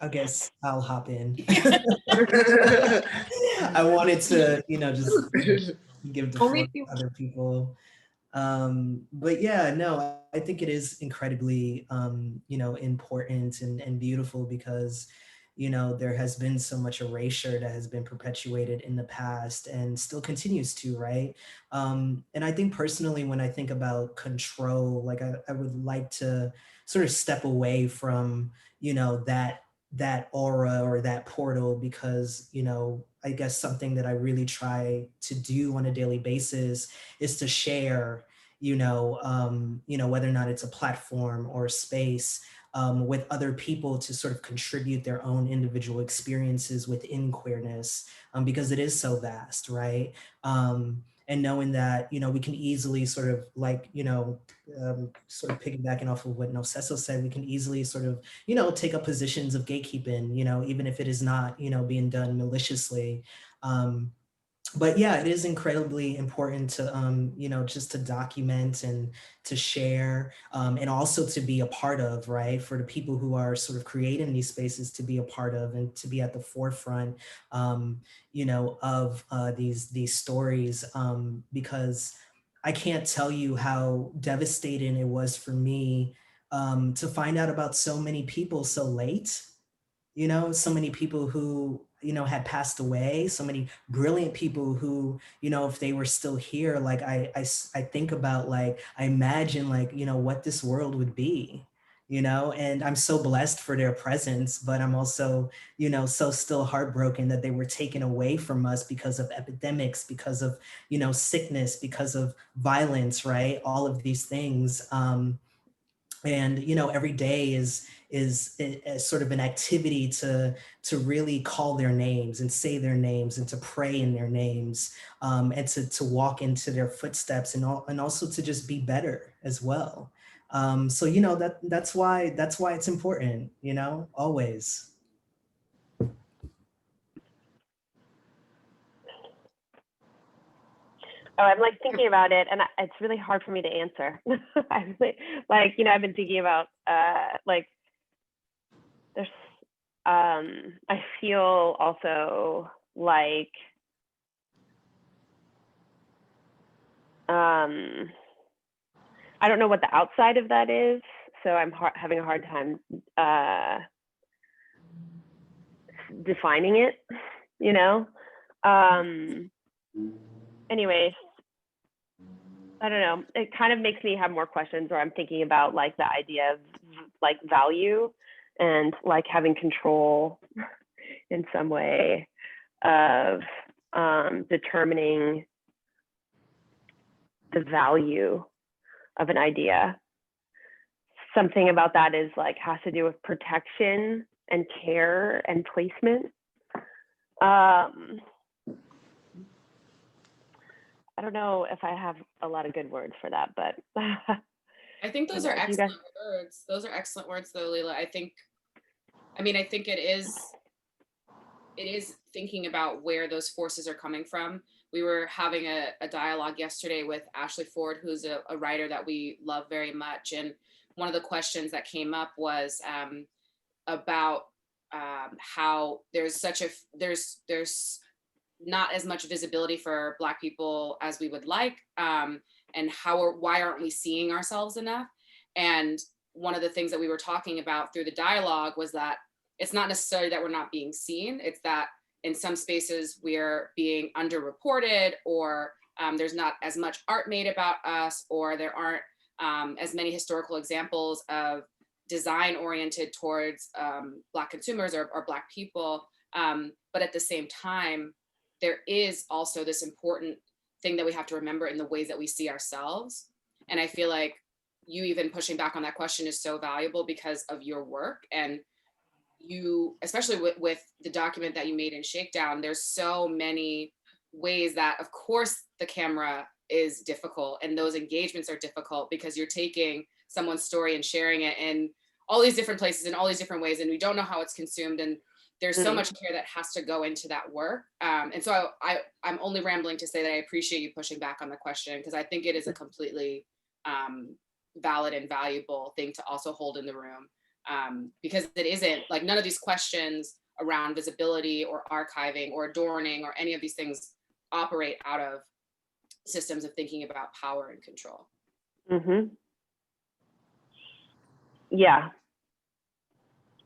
I guess I'll hop in. I wanted to, just give the floor to other people. But yeah, no, I think it is incredibly, important and beautiful because, there has been so much erasure that has been perpetuated in the past and still continues to, right? And I think personally, when I think about control, like I would like to sort of step away from, that aura or that portal because, I guess something that I really try to do on a daily basis is to share, whether or not it's a platform or a space with other people to sort of contribute their own individual experiences within queerness because it is so vast, right? And knowing that, we can easily sort of like, sort of piggybacking off of what Nocesso said, we can easily sort of, take up positions of gatekeeping, even if it is not, being done maliciously. But yeah, it is incredibly important to, just to document and to share and also to be a part of, right? For the people who are sort of creating these spaces to be a part of and to be at the forefront, of these stories because I can't tell you how devastating it was for me to find out about so many people so late. So many people who, had passed away, so many brilliant people who, if they were still here, like I think about, like, I imagine, like, what this world would be, and I'm so blessed for their presence, but I'm also, so still heartbroken that they were taken away from us because of epidemics, because of, sickness, because of violence, right? All of these things. And every day is sort of an activity to really call their names and say their names and to pray in their names and to walk into their footsteps and also to just be better as well. So that's why it's important, always. Oh, I'm like thinking about it, and it's really hard for me to answer. I've been thinking about there's I feel also like I don't know what the outside of that is, so I'm having a hard time defining it, anyways, I don't know. It kind of makes me have more questions, or I'm thinking about like the idea of like value and like having control in some way of determining the value of an idea. Something about that is like has to do with protection and care and placement. I don't know if I have a lot of good words for that, but I think those are excellent words. Those are excellent words though, Leila. I think it is thinking about where those forces are coming from. We were having a dialogue yesterday with Ashley Ford, who's a writer that we love very much. And one of the questions that came up was about how there's not as much visibility for Black people as we would like, and why aren't we seeing ourselves enough? And one of the things that we were talking about through the dialogue was that it's not necessarily that we're not being seen, it's that in some spaces we're being underreported, or there's not as much art made about us, or there aren't as many historical examples of design oriented towards Black consumers or Black people. But at the same time, there is also this important thing that we have to remember in the ways that we see ourselves. And I feel like you even pushing back on that question is so valuable because of your work. And you, especially with the document that you made in Shakedown, there's so many ways that, of course, the camera is difficult and those engagements are difficult because you're taking someone's story and sharing it in all these different places in all these different ways, and we don't know how it's consumed, and there's so much care that has to go into that work. And so I'm only rambling to say that I appreciate you pushing back on the question, because I think it is a completely valid and valuable thing to also hold in the room, because it isn't like, none of these questions around visibility or archiving or adorning or any of these things operate out of systems of thinking about power and control. Mm-hmm. Yeah.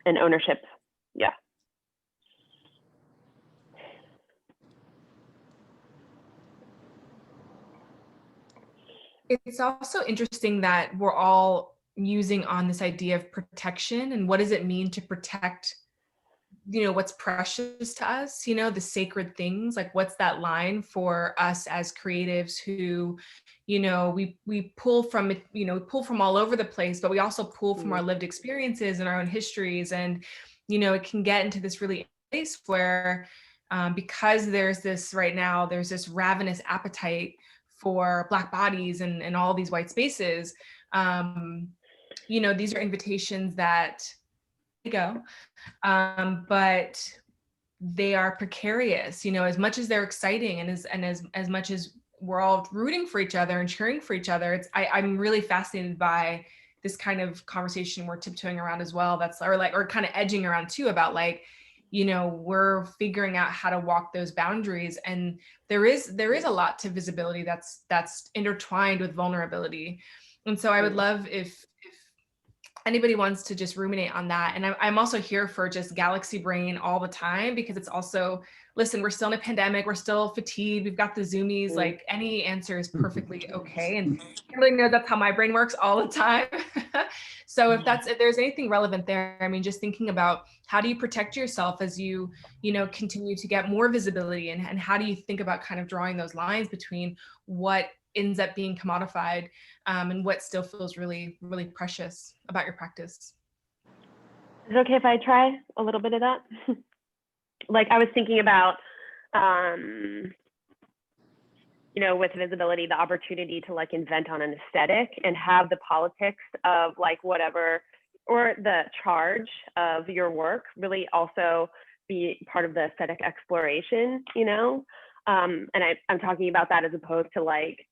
And ownership. Yeah. It's also interesting that we're all musing on this idea of protection, and what does it mean to protect, you know, what's precious to us, you know, the sacred things. Like, what's that line for us as creatives who, you know, we pull from it, you know, we pull from all over the place, but we also pull from our lived experiences and our own histories. And, you know, it can get into this really place where because there's this right now, there's this ravenous appetite for Black bodies and all these white spaces. You know, these are invitations that go, but they are precarious, you know, as much as they're exciting and as much as we're all rooting for each other and cheering for each other. I'm really fascinated by this kind of conversation we're tiptoeing around as well. Or kind of edging around too, about like, you know, we're figuring out how to walk those boundaries. And there is a lot to visibility that's intertwined with vulnerability. And so I would love if anybody wants to just ruminate on that. And I'm also here for just galaxy brain all the time, because it's also, listen, we're still in a pandemic, we're still fatigued, we've got the zoomies, like any answer is perfectly okay. And Kimberly knows that's how my brain works all the time. So if there's anything relevant there, I mean, just thinking about how do you protect yourself as you know, continue to get more visibility, and how do you think about kind of drawing those lines between what ends up being commodified and what still feels really, really precious about your practice. Is it okay if I try a little bit of that? Like, I was thinking about, you know, with visibility, the opportunity to like invent on an aesthetic and have the politics of like whatever, or the charge of your work really also be part of the aesthetic exploration, you know? And I'm talking about that as opposed to like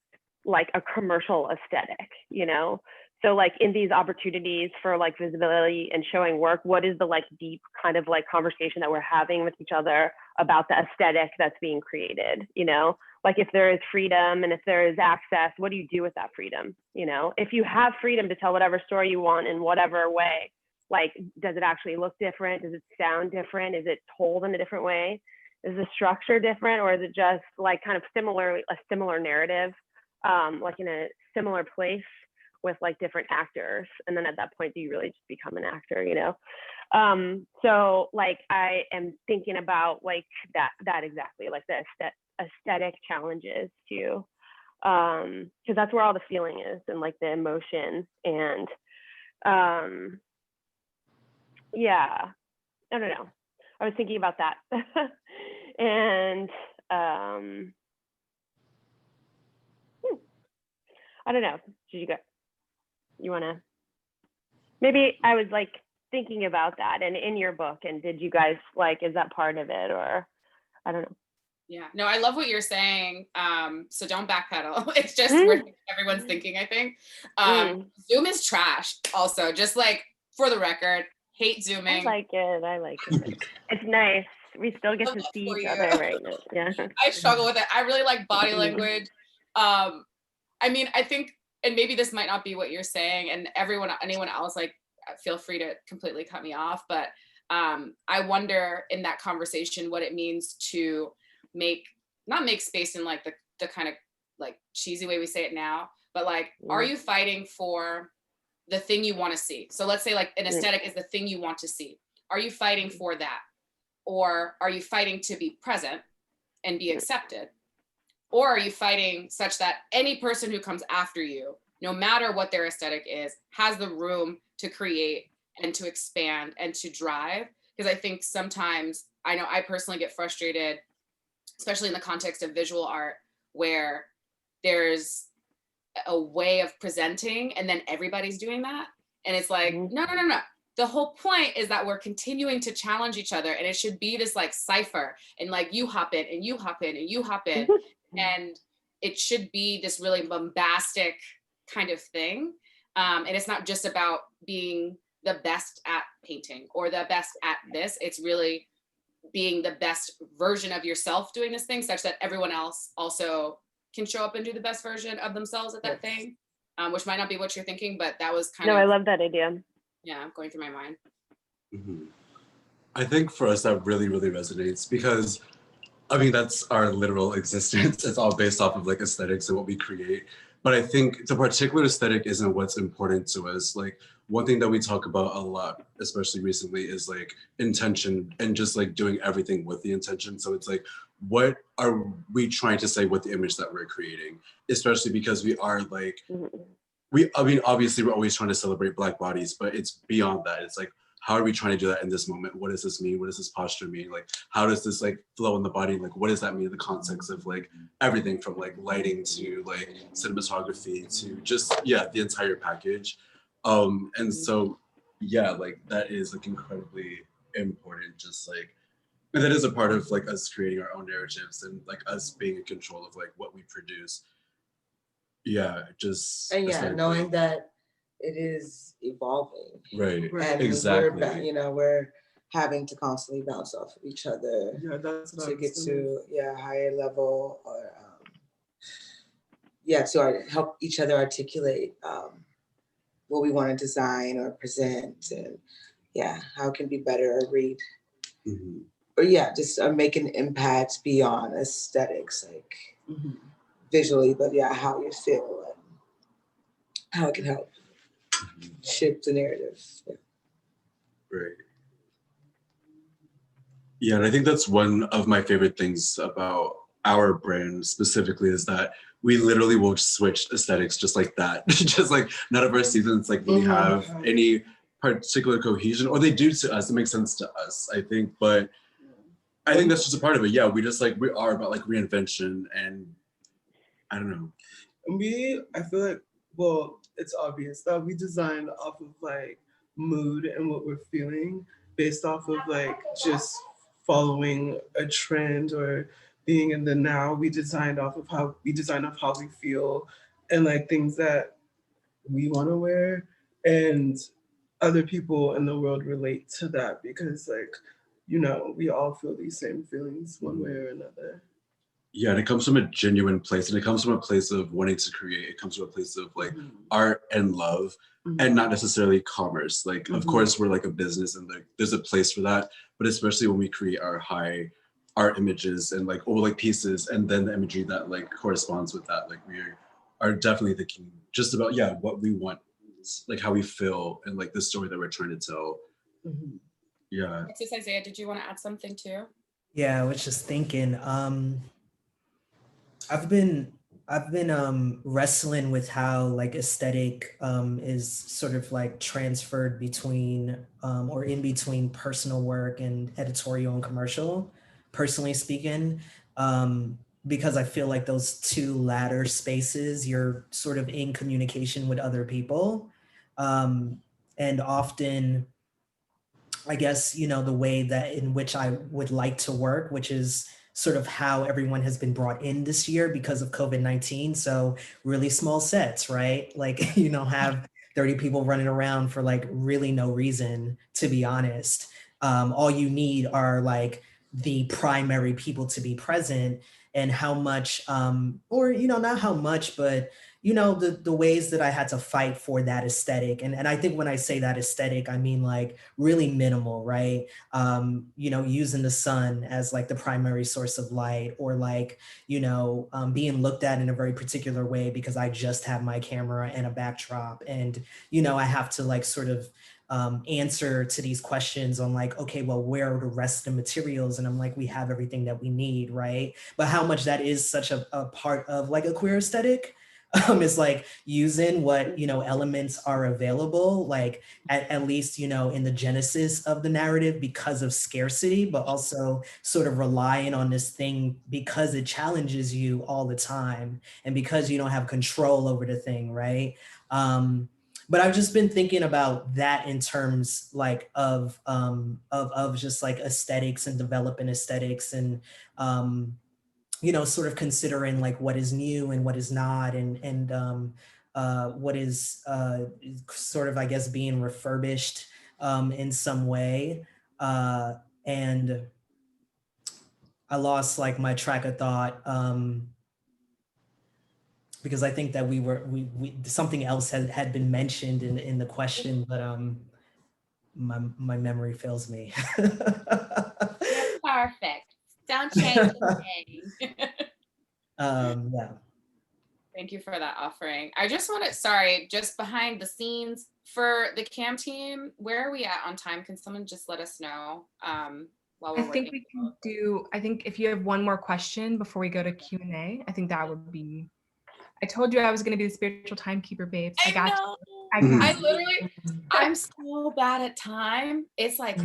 a commercial aesthetic, you know? So like in these opportunities for like visibility and showing work, what is the like deep kind of like conversation that we're having with each other about the aesthetic that's being created, you know? Like if there is freedom and if there is access, what do you do with that freedom? You know, if you have freedom to tell whatever story you want in whatever way, like, does it actually look different? Does it sound different? Is it told in a different way? Is the structure different, or is it just like kind of a similar narrative, like in a similar place with like different actors? And then at that point, do you really just become an actor, you know? So like I am thinking about like that exactly, like the aesthetic challenges too, because that's where all the feeling is and like the emotion. And yeah, I don't know. I was thinking about that. And I don't know. You want to, maybe I was like thinking about that and in your book, and did you guys like, is that part of it, or I don't know. Yeah, no, I love what you're saying. So don't backpedal. It's just where everyone's thinking, I think. Zoom is trash also, just like for the record, hate Zooming. I like it. It's nice. We still get to see each other right now. Yeah. I struggle with it. I really like body language. I mean, I think, and maybe this might not be what you're saying, and anyone else, like, feel free to completely cut me off, but I wonder in that conversation what it means to not make space in like the kind of like cheesy way we say it now, but like, are you fighting for the thing you want to see? So let's say like an aesthetic is the thing you want to see. Are you fighting for that? Or are you fighting to be present and be accepted? Or are you fighting such that any person who comes after you, no matter what their aesthetic is, has the room to create and to expand and to drive? Because I think sometimes, I know I personally get frustrated, especially in the context of visual art, where there's a way of presenting and then everybody's doing that. And it's like, no. the whole point is that we're continuing to challenge each other, and it should be this like cipher, and like you hop in and you hop in and you hop in, and it should be this really bombastic kind of thing. And it's not just about being the best at painting or the best at this. It's really being the best version of yourself doing this thing, such that everyone else also can show up and do the best version of themselves at that thing, which might not be what you're thinking, but that was kind of. No, I love that idea. Yeah, going through my mind. Mm-hmm. I think for us that really, really resonates because, I mean, that's our literal existence. It's all based off of like aesthetics and what we create. But I think the particular aesthetic isn't what's important to us. Like one thing that we talk about a lot, especially recently, is like intention and just like doing everything with the intention. So it's like, what are we trying to say with the image that we're creating? Especially because we are like, I mean, obviously we're always trying to celebrate Black bodies, but it's beyond that. It's like, how are we trying to do that in this moment? What does this mean? What does this posture mean? Like, how does this like flow in the body? Like, what does that mean in the context of like everything from like lighting to like cinematography to just, yeah, the entire package. And so, yeah, like that is like incredibly important, just like, and that is a part of like us creating our own narratives and like us being in control of like what we produce. Yeah, just. And yeah, knowing that it is evolving. Right, and exactly. We're having to constantly bounce off of each other to get to higher level, or to help each other articulate what we want to design or present, and how it can be better or read. Mm-hmm. Or just make an impact beyond aesthetics, like visually, but how you feel and how it can help shape the narrative. Right. Yeah, and I think that's one of my favorite things about our brand specifically is that we literally will switch aesthetics just like that. Just like none of our seasons like really have any particular cohesion, or they do to us. It makes sense to us, I think, but I think that's just a part of it. Yeah, we just like, we are about like reinvention, and I don't know. I feel like, well, it's obvious that we design off of like mood and what we're feeling based off of like just following a trend or being in the now. We design off of how we feel and like things that we want to wear, and other people in the world relate to that because like, we all feel these same feelings one way or another. Yeah, and it comes from a genuine place, and it comes from a place of wanting to create. It comes from a place of like art and love, and not necessarily commerce. Like, of course, we're like a business, and like there's a place for that. But especially when we create our high art images and like like pieces, and then the imagery that like corresponds with that, like we are definitely thinking just about what we want, like how we feel, and like the story that we're trying to tell. Yeah. Alexis, Isaiah, did you want to add something too? Yeah, I was just thinking. I've been wrestling with how like aesthetic is sort of like transferred between or in between personal work and editorial and commercial, personally speaking, because I feel like those two latter spaces, you're sort of in communication with other people, and often, I guess, the way that in which I would like to work, which is sort of how everyone has been brought in this year because of COVID-19. So really small sets, right? Like, have 30 people running around for like really no reason, to be honest. All you need are like the primary people to be present, and how much, or, not how much, but the ways that I had to fight for that aesthetic. And I think when I say that aesthetic, I mean like really minimal, right? Using the sun as like the primary source of light, or like, being looked at in a very particular way because I just have my camera and a backdrop. And, I have to like sort of answer to these questions on like, okay, well, where are the rest of the materials? And I'm like, we have everything that we need, right? But how much that is such a part of like a queer aesthetic. Is like using what, elements are available, like at least, in the genesis of the narrative because of scarcity, but also sort of relying on this thing because it challenges you all the time and because you don't have control over the thing, right? but I've just been thinking about that in terms like of just like aesthetics and developing aesthetics and you know, sort of considering like what is new and what is not, and what is sort of, I guess, being refurbished in some way. And I lost like my track of thought because I think that we something else had been mentioned in the question, but my memory fails me. You're perfect. Don't change a thing. Yeah. Thank you for that offering. I just want to, sorry, just behind the scenes for the CAM team, where are we at on time? Can someone just let us know while we're I think working? we can do, I think if you have one more question before we go to Q&A, I think that would be, I told you I was going to be the spiritual timekeeper, babes. I got know. you. I got I you. literally, I'm so bad at time. It's like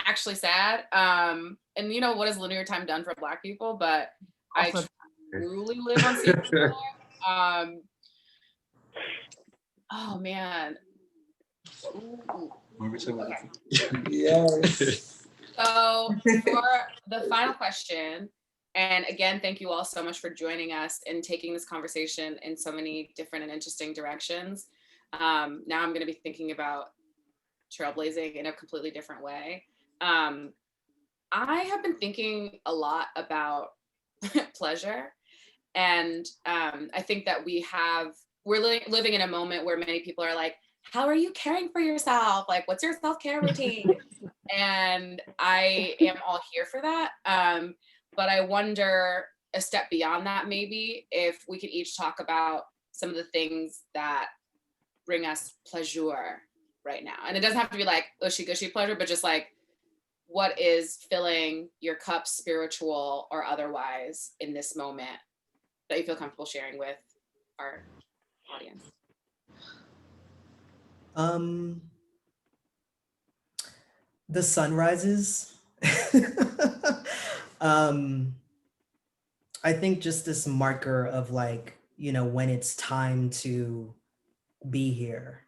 actually sad. And you know, what has linear time done for Black people? But I Also, truly live on secret time. Oh man. Ooh. What were we talking about? Okay. Yes. So for the final question, and again, thank you all so much for joining us and taking this conversation in so many different and interesting directions. Now I'm going to be thinking about trailblazing in a completely different way. I have been thinking a lot about pleasure. And I think that we're living in a moment where many people are like, how are you caring for yourself? Like, what's your self-care routine? And I am all here for that. But I wonder, a step beyond that, maybe if we could each talk about some of the things that bring us pleasure right now. And it doesn't have to be like ushy-gushy pleasure, but just like, what is filling your cup, spiritual or otherwise, in this moment that you feel comfortable sharing with our audience? The sunrises. I think just this marker of like, you know, when it's time to be here.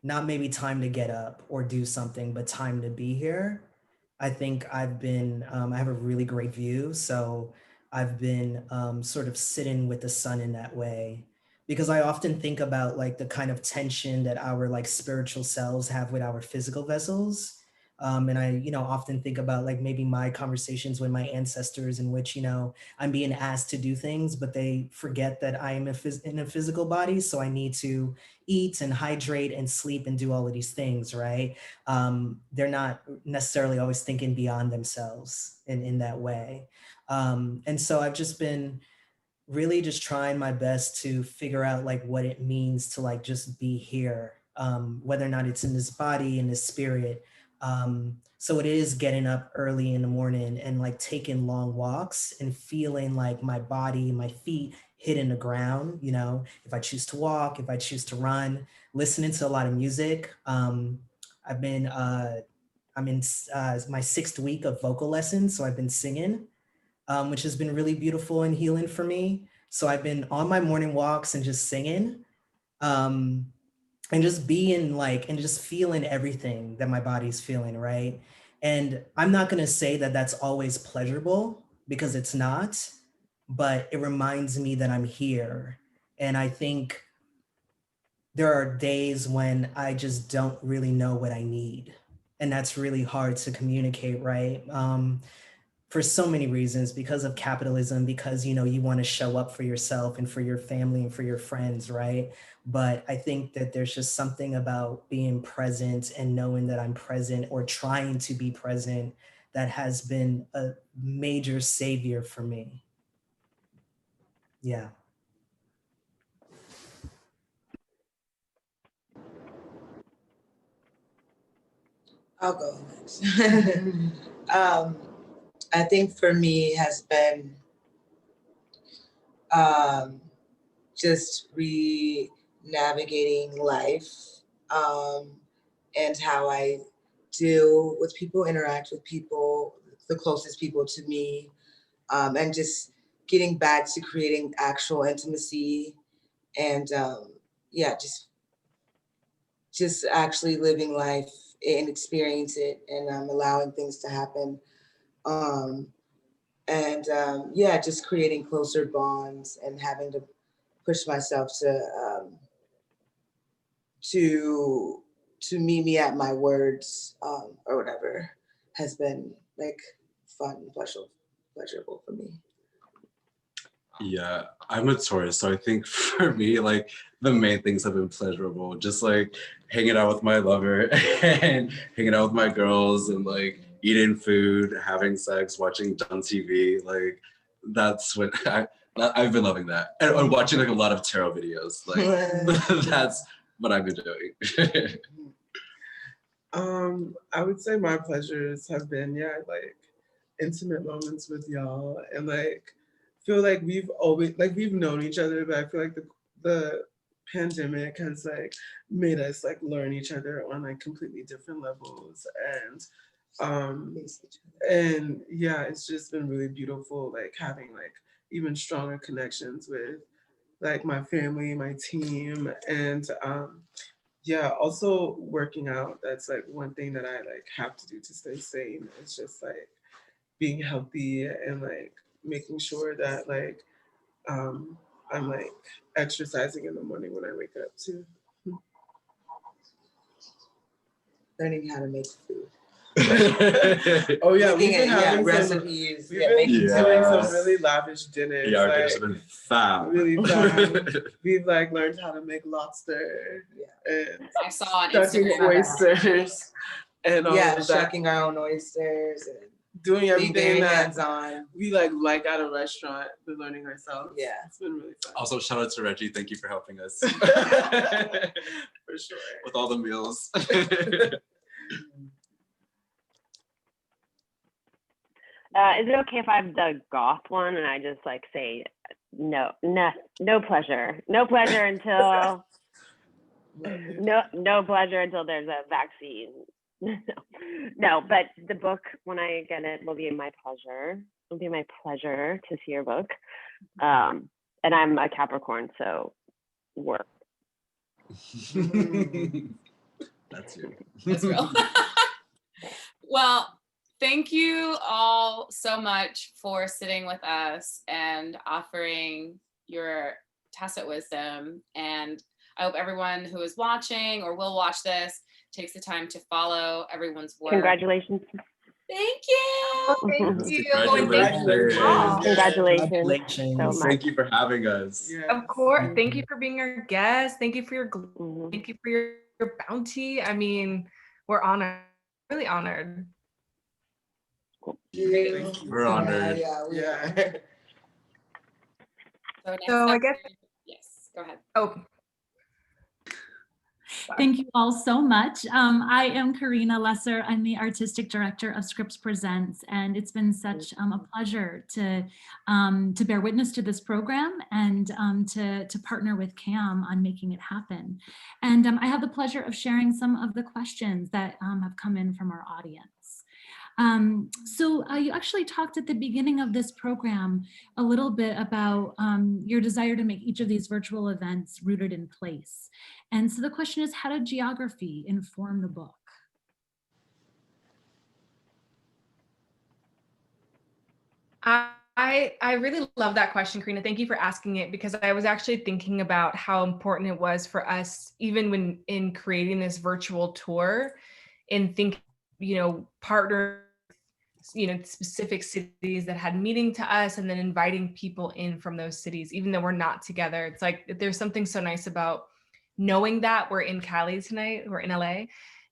Not maybe time to get up or do something, but time to be here. I think I've been, I have a really great view. So I've been sort of sitting with the sun in that way, because I often think about like the kind of tension that our like spiritual selves have with our physical vessels. And I, you know, often think about like maybe my conversations with my ancestors in which, you know, I'm being asked to do things, but they forget that I am in a physical body. So I need to eat and hydrate and sleep and do all of these things, right? They're not necessarily always thinking beyond themselves in that way. And so I've just been really just trying my best to figure out like what it means to like just be here, whether or not it's in this body, in this spirit. So it is getting up early in the morning and like taking long walks and feeling like my body, my feet hitting the ground, you know, if I choose to walk, if I choose to run, listening to a lot of music. I'm in my 6th week of vocal lessons. So I've been singing, which has been really beautiful and healing for me. So I've been on my morning walks and just singing. And just being like, and just feeling everything that my body's feeling, right? And I'm not gonna say that that's always pleasurable, because it's not, but it reminds me that I'm here. And I think there are days when I just don't really know what I need. And that's really hard to communicate, right? For so many reasons, because of capitalism, because, you know, you want to show up for yourself and for your family and for your friends, right? But I think that there's just something about being present and knowing that I'm present, or trying to be present, that has been a major savior for me. Yeah. I'll go next. I think for me has been just navigating life, and how I deal with people, interact with people, the closest people to me, and just getting back to creating actual intimacy, and just just actually living life and experience it, and allowing things to happen. Yeah, just creating closer bonds and having to push myself to meet me at my words, or whatever, has been like fun and pleasurable for me. Yeah, I'm a Taurus, so I think for me, like the main things have been pleasurable. Just like hanging out with my lover and hanging out with my girls and like eating food, having sex, watching dumb TV. Like that's what I've been loving that, and watching like a lot of tarot videos. Like that's what I've been doing. I would say my pleasures have been, yeah, like intimate moments with y'all, and like feel like we've known each other, but I feel like the pandemic has like made us like learn each other on like completely different levels, and yeah, it's just been really beautiful, like having like even stronger connections with like my family, my team, and yeah, also working out. That's like one thing that I like have to do to stay sane. It's just like being healthy and like making sure that like I'm like exercising in the morning when I wake up too. Learning how to make food. Oh yeah, we've Looking been at having recipes. We've Yeah, been making doing some dinners. really lavish dinners. Yeah, our like, dinners have been fab. really fab. We've like learned how to make lobster and I saw on shucking Instagram. oysters and all Yeah, of that. shucking our own oysters and Doing being everything very that hands-on. we like at a restaurant. We're learning ourselves. Yeah. It's been really fun. Also, shout out to Reggie. Thank you for helping us For sure. with all the meals. Is it okay if I have the goth one and I just like say no pleasure until no pleasure until there's a vaccine. No, but the book, when I get it, will be my pleasure. It'll be my pleasure to see your book. And I'm a Capricorn, so work. That's you. That's real. Well, thank you all so much for sitting with us and offering your tacit wisdom. And I hope everyone who is watching or will watch this takes the time to follow everyone's work. Congratulations. Thank you. Thank you. Congratulations. Congratulations so much. Thank you for having us. Yes. Of course. Thank you for being our guest. Thank you for your Mhm. thank you for your bounty. I mean, we're honored, really honored. We're honored. Yeah. So, next So I up- guess yes, go ahead. oh Thank you all so much. I am Karina Lesser. I'm the artistic director of Scripps Presents, and it's been such a pleasure to bear witness to this program and to partner with Cam on making it happen. And I have the pleasure of sharing some of the questions that have come in from our audience. So you actually talked at the beginning of this program a little bit about your desire to make each of these virtual events rooted in place. And so the question is, how did geography inform the book? I really love that question, Karina. Thank you for asking it, because I was actually thinking about how important it was for us, even when in creating this virtual tour, in thinking, partner, specific cities that had meaning to us, and then inviting people in from those cities, even though we're not together. It's like there's something so nice about knowing that we're in Cali tonight, we're in LA,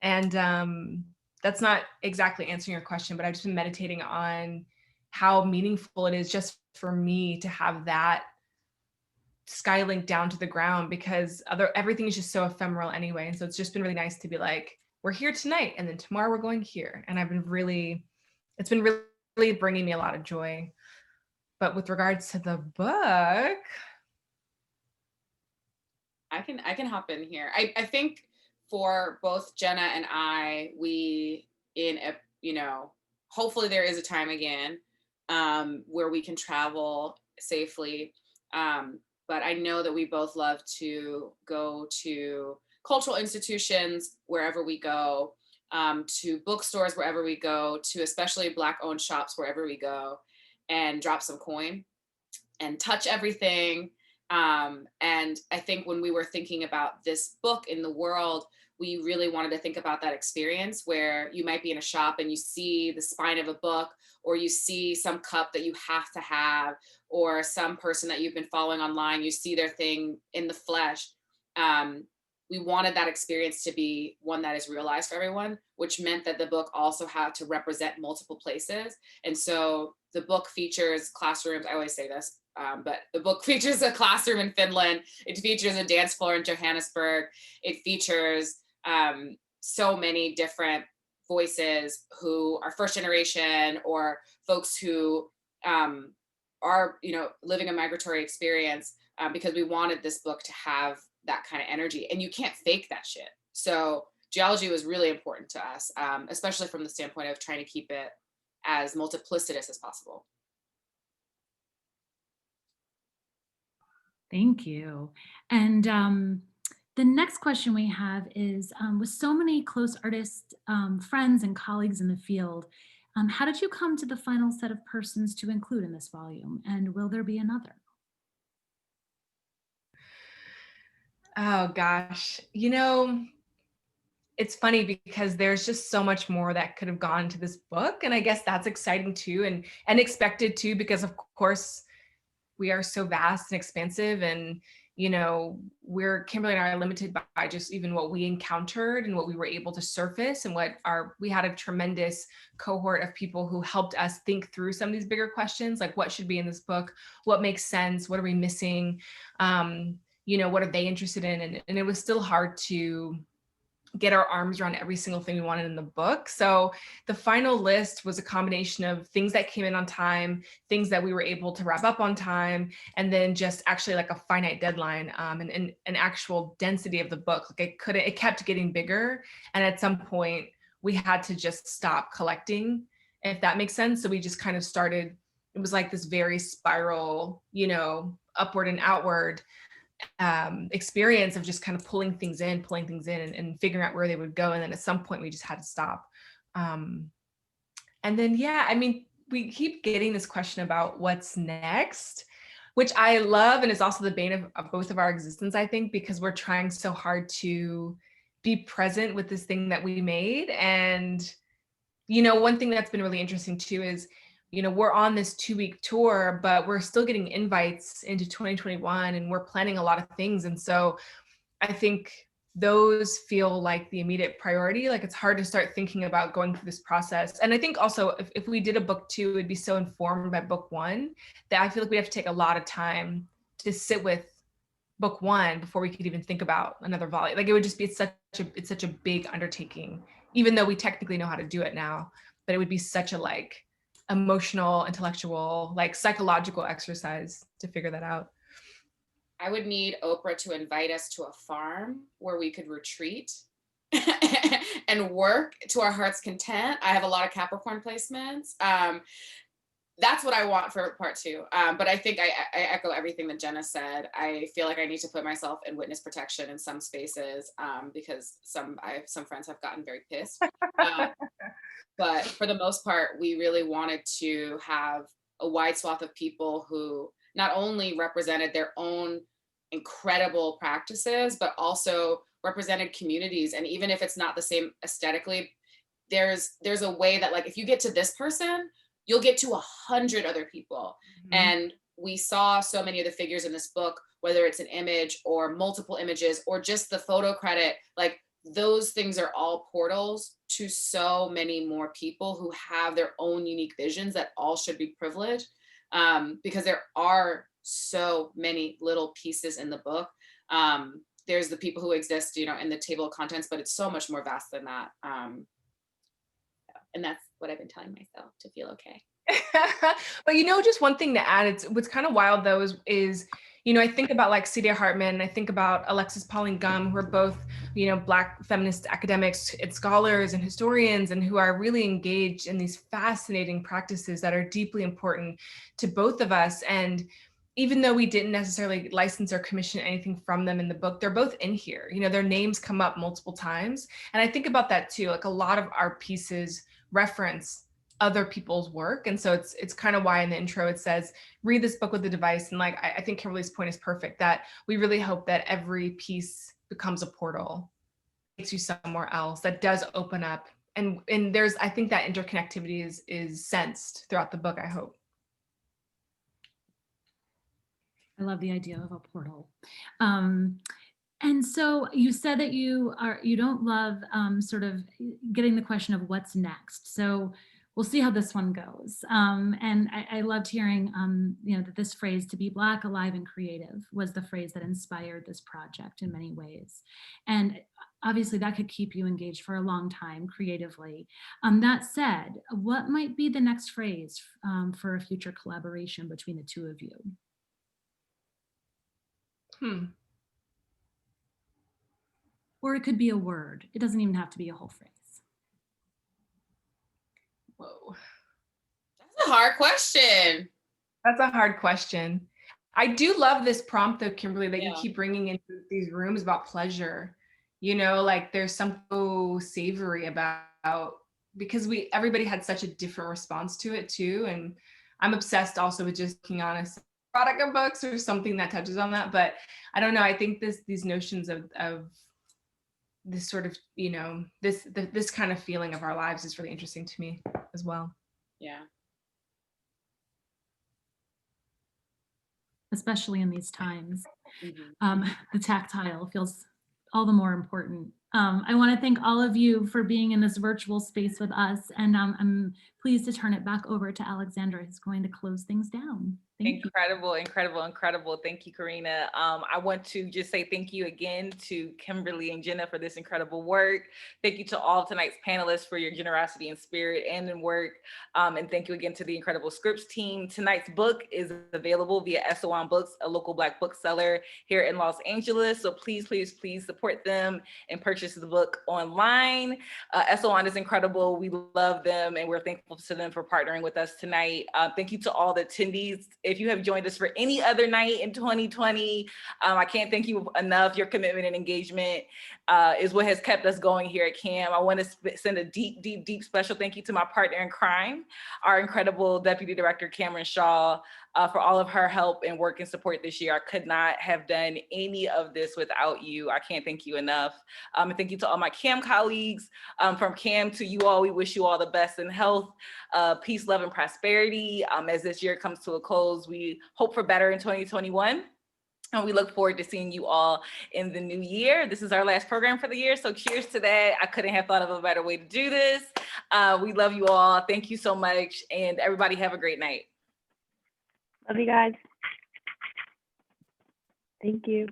and that's not exactly answering your question, but I've just been meditating on how meaningful it is just for me to have that skylink down to the ground, because everything is just so ephemeral anyway. And so it's just been really nice to be like, we're here tonight, and then tomorrow we're going here. And it's been really bringing me a lot of joy. But with regards to the book, I can hop in here. I think for both Jenna and I, hopefully there is a time again where we can travel safely. But I know that we both love to go to cultural institutions wherever we go, to bookstores wherever we go, to especially Black-owned shops wherever we go, and drop some coin and touch everything. And I think when we were thinking about this book in the world, we really wanted to think about that experience where you might be in a shop and you see the spine of a book, or you see some cup that you have to have, or some person that you've been following online, you see their thing in the flesh. We wanted that experience to be one that is realized for everyone, which meant that the book also had to represent multiple places. And so the book features classrooms, I always say this, but the book features a classroom in Finland. It features a dance floor in Johannesburg. It features so many different voices who are first generation, or folks who are, living a migratory experience, because we wanted this book to have that kind of energy, and you can't fake that shit. So geology was really important to us, especially from the standpoint of trying to keep it as multiplicitous as possible. Thank you. And the next question we have is, with so many close artists, friends and colleagues in the field, how did you come to the final set of persons to include in this volume? And will there be another? Oh gosh, it's funny because there's just so much more that could have gone into this book. And I guess that's exciting too, and expected too, because of course we are so vast and expansive, and Kimberly and I are limited by just even what we encountered and what we were able to surface, and we had a tremendous cohort of people who helped us think through some of these bigger questions, like what should be in this book, what makes sense, what are we missing, what are they interested in, and it was still hard to get our arms around every single thing we wanted in the book. So the final list was a combination of things that came in on time, things that we were able to wrap up on time, and then just actually like a finite deadline, and an actual density of the book. Like it kept getting bigger. And at some point we had to just stop collecting, if that makes sense. So we just kind of started, it was like this very spiral, upward and outward experience of just kind of pulling things in and figuring out where they would go. And then at some point we just had to stop. And then, we keep getting this question about what's next, which I love. And it's also the bane of both of our existence, I think, because we're trying so hard to be present with this thing that we made. And, one thing that's been really interesting too is, we're on this 2-week tour, but we're still getting invites into 2021, and we're planning a lot of things. And so I think those feel like the immediate priority. Like it's hard to start thinking about going through this process. And I think also if we did a book 2, it'd be so informed by book 1 that I feel like we have to take a lot of time to sit with book 1 before we could even think about another volume. Like it would just be, it's such a big undertaking, even though we technically know how to do it now, but it would be such a emotional, intellectual, psychological exercise to figure that out. I would need Oprah to invite us to a farm where we could retreat and work to our heart's content. I have a lot of Capricorn placements. That's what I want for part 2. But I think I echo everything that Jenna said. I feel like I need to put myself in witness protection in some spaces, because some friends have gotten very pissed. But for the most part, we really wanted to have a wide swath of people who not only represented their own incredible practices, but also represented communities. And even if it's not the same aesthetically, there's a way that if you get to this person, you'll get to 100 other people. Mm-hmm. And we saw so many of the figures in this book, whether it's an image or multiple images or just the photo credit, those things are all portals to so many more people who have their own unique visions that all should be privileged, because there are so many little pieces in the book. There's the people who exist, in the table of contents, but it's so much more vast than that. And that's what I've been telling myself, to feel okay. But just one thing to add, what's kind of wild though is I think about C.D. Hartman, I think about Alexis Pauline Gumm, who are both, Black feminist academics and scholars and historians, and who are really engaged in these fascinating practices that are deeply important to both of us. And, even though we didn't necessarily license or commission anything from them in the book, they're both in here. You know, their names come up multiple times. And I think about that too. Like a lot of our pieces reference other people's work. And so it's kind of why in the intro it says, read this book with a device. And like, I think Kimberly's point is perfect, that we really hope that every piece becomes a portal, takes you somewhere else, that does open up. And there's, I think that interconnectivity is sensed throughout the book, I hope. I love the idea of a portal. And so you said that you don't love sort of getting the question of what's next. So we'll see how this one goes. And I loved hearing, you know, that this phrase, to be Black, alive, and creative, was the phrase that inspired this project in many ways. And obviously that could keep you engaged for a long time creatively. That said, what might be the next phrase for a future collaboration between the two of you? Or it could be a word. It doesn't even have to be a whole phrase. Whoa. That's a hard question. That's a hard question. I do love this prompt though, Kimberly, that you keep bringing into these rooms about pleasure. You know, like there's something so savory about, because everybody had such a different response to it too. And I'm obsessed also with just looking on a product of books or something that touches on that. But I don't know, I think these notions of this sort of, you know, this kind of feeling of our lives is really interesting to me as well. Yeah. Especially in these times. Mm-hmm. The tactile feels all the more important. I want to thank all of you for being in this virtual space with us, and I'm pleased to turn it back over to Alexandra, who's going to close things down. Incredible. Thank you, Karina. I want to just say thank you again to Kimberly and Jenna for this incredible work. Thank you to all of tonight's panelists for your generosity in spirit and in work. And thank you again to the incredible Scripps team. Tonight's book is available via SON Books, a local Black bookseller here in Los Angeles. So please support them and purchase the book online. SON is incredible. We love them and we're thankful to them for partnering with us tonight. Thank you to all the attendees. If you have joined us for any other night in 2020, I can't thank you enough. Your commitment and engagement is what has kept us going here at CAM. I want to send a deep special thank you to my partner in crime, our incredible Deputy Director, Cameron Shaw, for all of her help and work and support this year. I could not have done any of this without you. I can't thank you enough. And thank you to all my CAM colleagues. From CAM to you all, we wish you all the best in health, peace, love, and prosperity. As this year comes to a close, we hope for better in 2021. And we look forward to seeing you all in the new year. This is our last program for the year, so cheers to that. I couldn't have thought of a better way to do this. We love you all. Thank you so much. And everybody have a great night. Love you guys. Thank you.